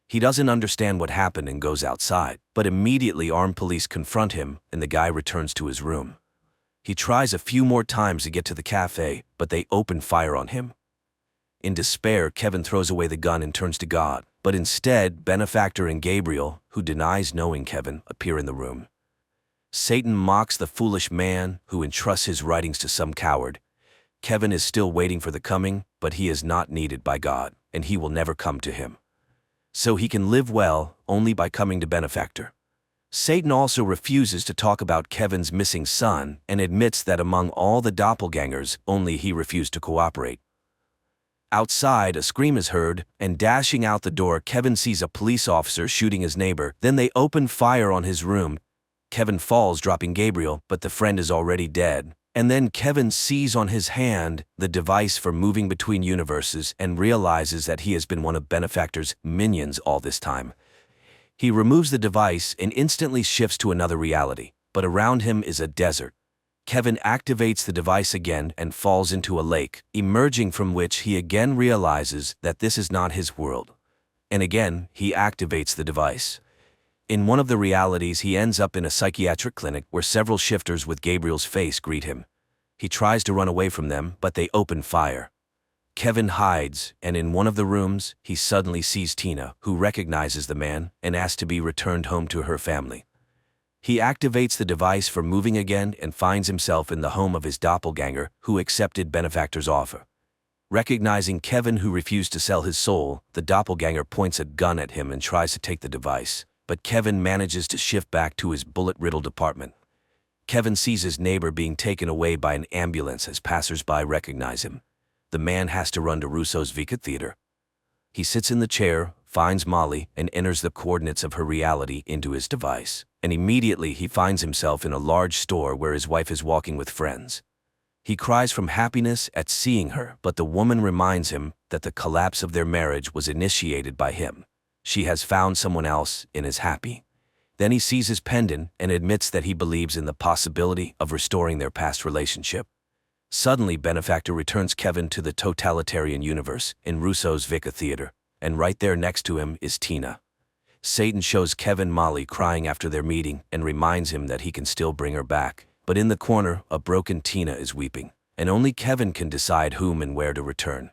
He doesn't understand what happened and goes outside, but immediately armed police confront him and the guy returns to his room. He tries a few more times to get to the cafe, but they open fire on him. In despair, Kevin throws away the gun and turns to God, but instead, Benefactor and Gabriel, who denies knowing Kevin, appear in the room. Satan mocks the foolish man who entrusts his writings to some coward. Kevin is still waiting for the coming, but he is not needed by God, and he will never come to him. So he can live well only by coming to Benefactor. Satan also refuses to talk about Kevin's missing son and admits that among all the doppelgangers, only he refused to cooperate. Outside, a scream is heard, and dashing out the door, Kevin sees a police officer shooting his neighbor. Then they open fire on his room. Kevin falls, dropping Gabriel, but the friend is already dead. And then Kevin sees on his hand the device for moving between universes and realizes that he has been one of Benefactor's minions all this time. He removes the device and instantly shifts to another reality, but around him is a desert. Kevin activates the device again and falls into a lake, emerging from which he again realizes that this is not his world. And again, he activates the device. In one of the realities, he ends up in a psychiatric clinic where several shifters with Gabriel's face greet him. He tries to run away from them, but they open fire. Kevin hides, and in one of the rooms, he suddenly sees Tina, who recognizes the man and asks to be returned home to her family. He activates the device for moving again and finds himself in the home of his doppelganger, who accepted Benefactor's offer. Recognizing Kevin, who refused to sell his soul, the doppelganger points a gun at him and tries to take the device, but Kevin manages to shift back to his bullet-riddled apartment. Kevin sees his neighbor being taken away by an ambulance as passers-by recognize him. The man has to run to Russo's Vika Theater. He sits in the chair, finds Molly, and enters the coordinates of her reality into his device. And immediately he finds himself in a large store where his wife is walking with friends. He cries from happiness at seeing her, but the woman reminds him that the collapse of their marriage was initiated by him. She has found someone else and is happy. Then he sees his pendant and admits that he believes in the possibility of restoring their past relationship. Suddenly, Benefactor returns Kevin to the totalitarian universe in Russo's Vika Theater, and right there next to him is Tina. Satan shows Kevin Molly crying after their meeting and reminds him that he can still bring her back. But in the corner, a broken Tina is weeping, and only Kevin can decide whom and where to return.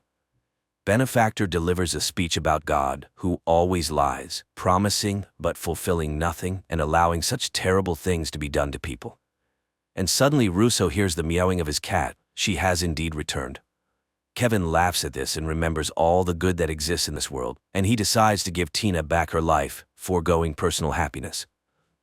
Benefactor delivers a speech about God, who always lies, promising but fulfilling nothing and allowing such terrible things to be done to people. And suddenly Russo hears the meowing of his cat. She has indeed returned. Kevin laughs at this and remembers all the good that exists in this world, and he decides to give Tina back her life, foregoing personal happiness.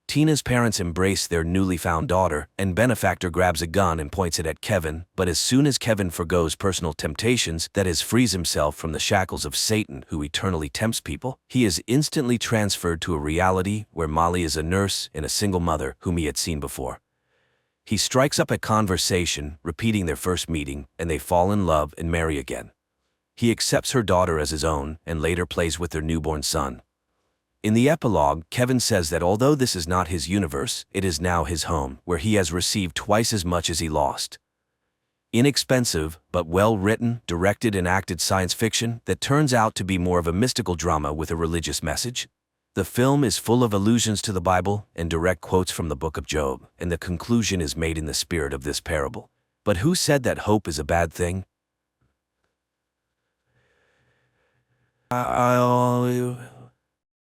Tina's parents embrace their newly found daughter, and Benefactor grabs a gun and points it at Kevin, but as soon as Kevin forgoes personal temptations, that is, frees himself from the shackles of Satan, who eternally tempts people, he is instantly transferred to a reality where Molly is a nurse and a single mother whom he had seen before. He strikes up a conversation, repeating their first meeting, and they fall in love and marry again. He accepts her daughter as his own and later plays with their newborn son. In the epilogue, Kevin says that although this is not his universe, it is now his home, where he has received twice as much as he lost. Inexpensive, but well-written, directed and acted science fiction that turns out to be more of a mystical drama with a religious message. The film is full of allusions to the Bible and direct quotes from the Book of Job, and the conclusion is made in the spirit of this parable. But who said that hope is a bad thing?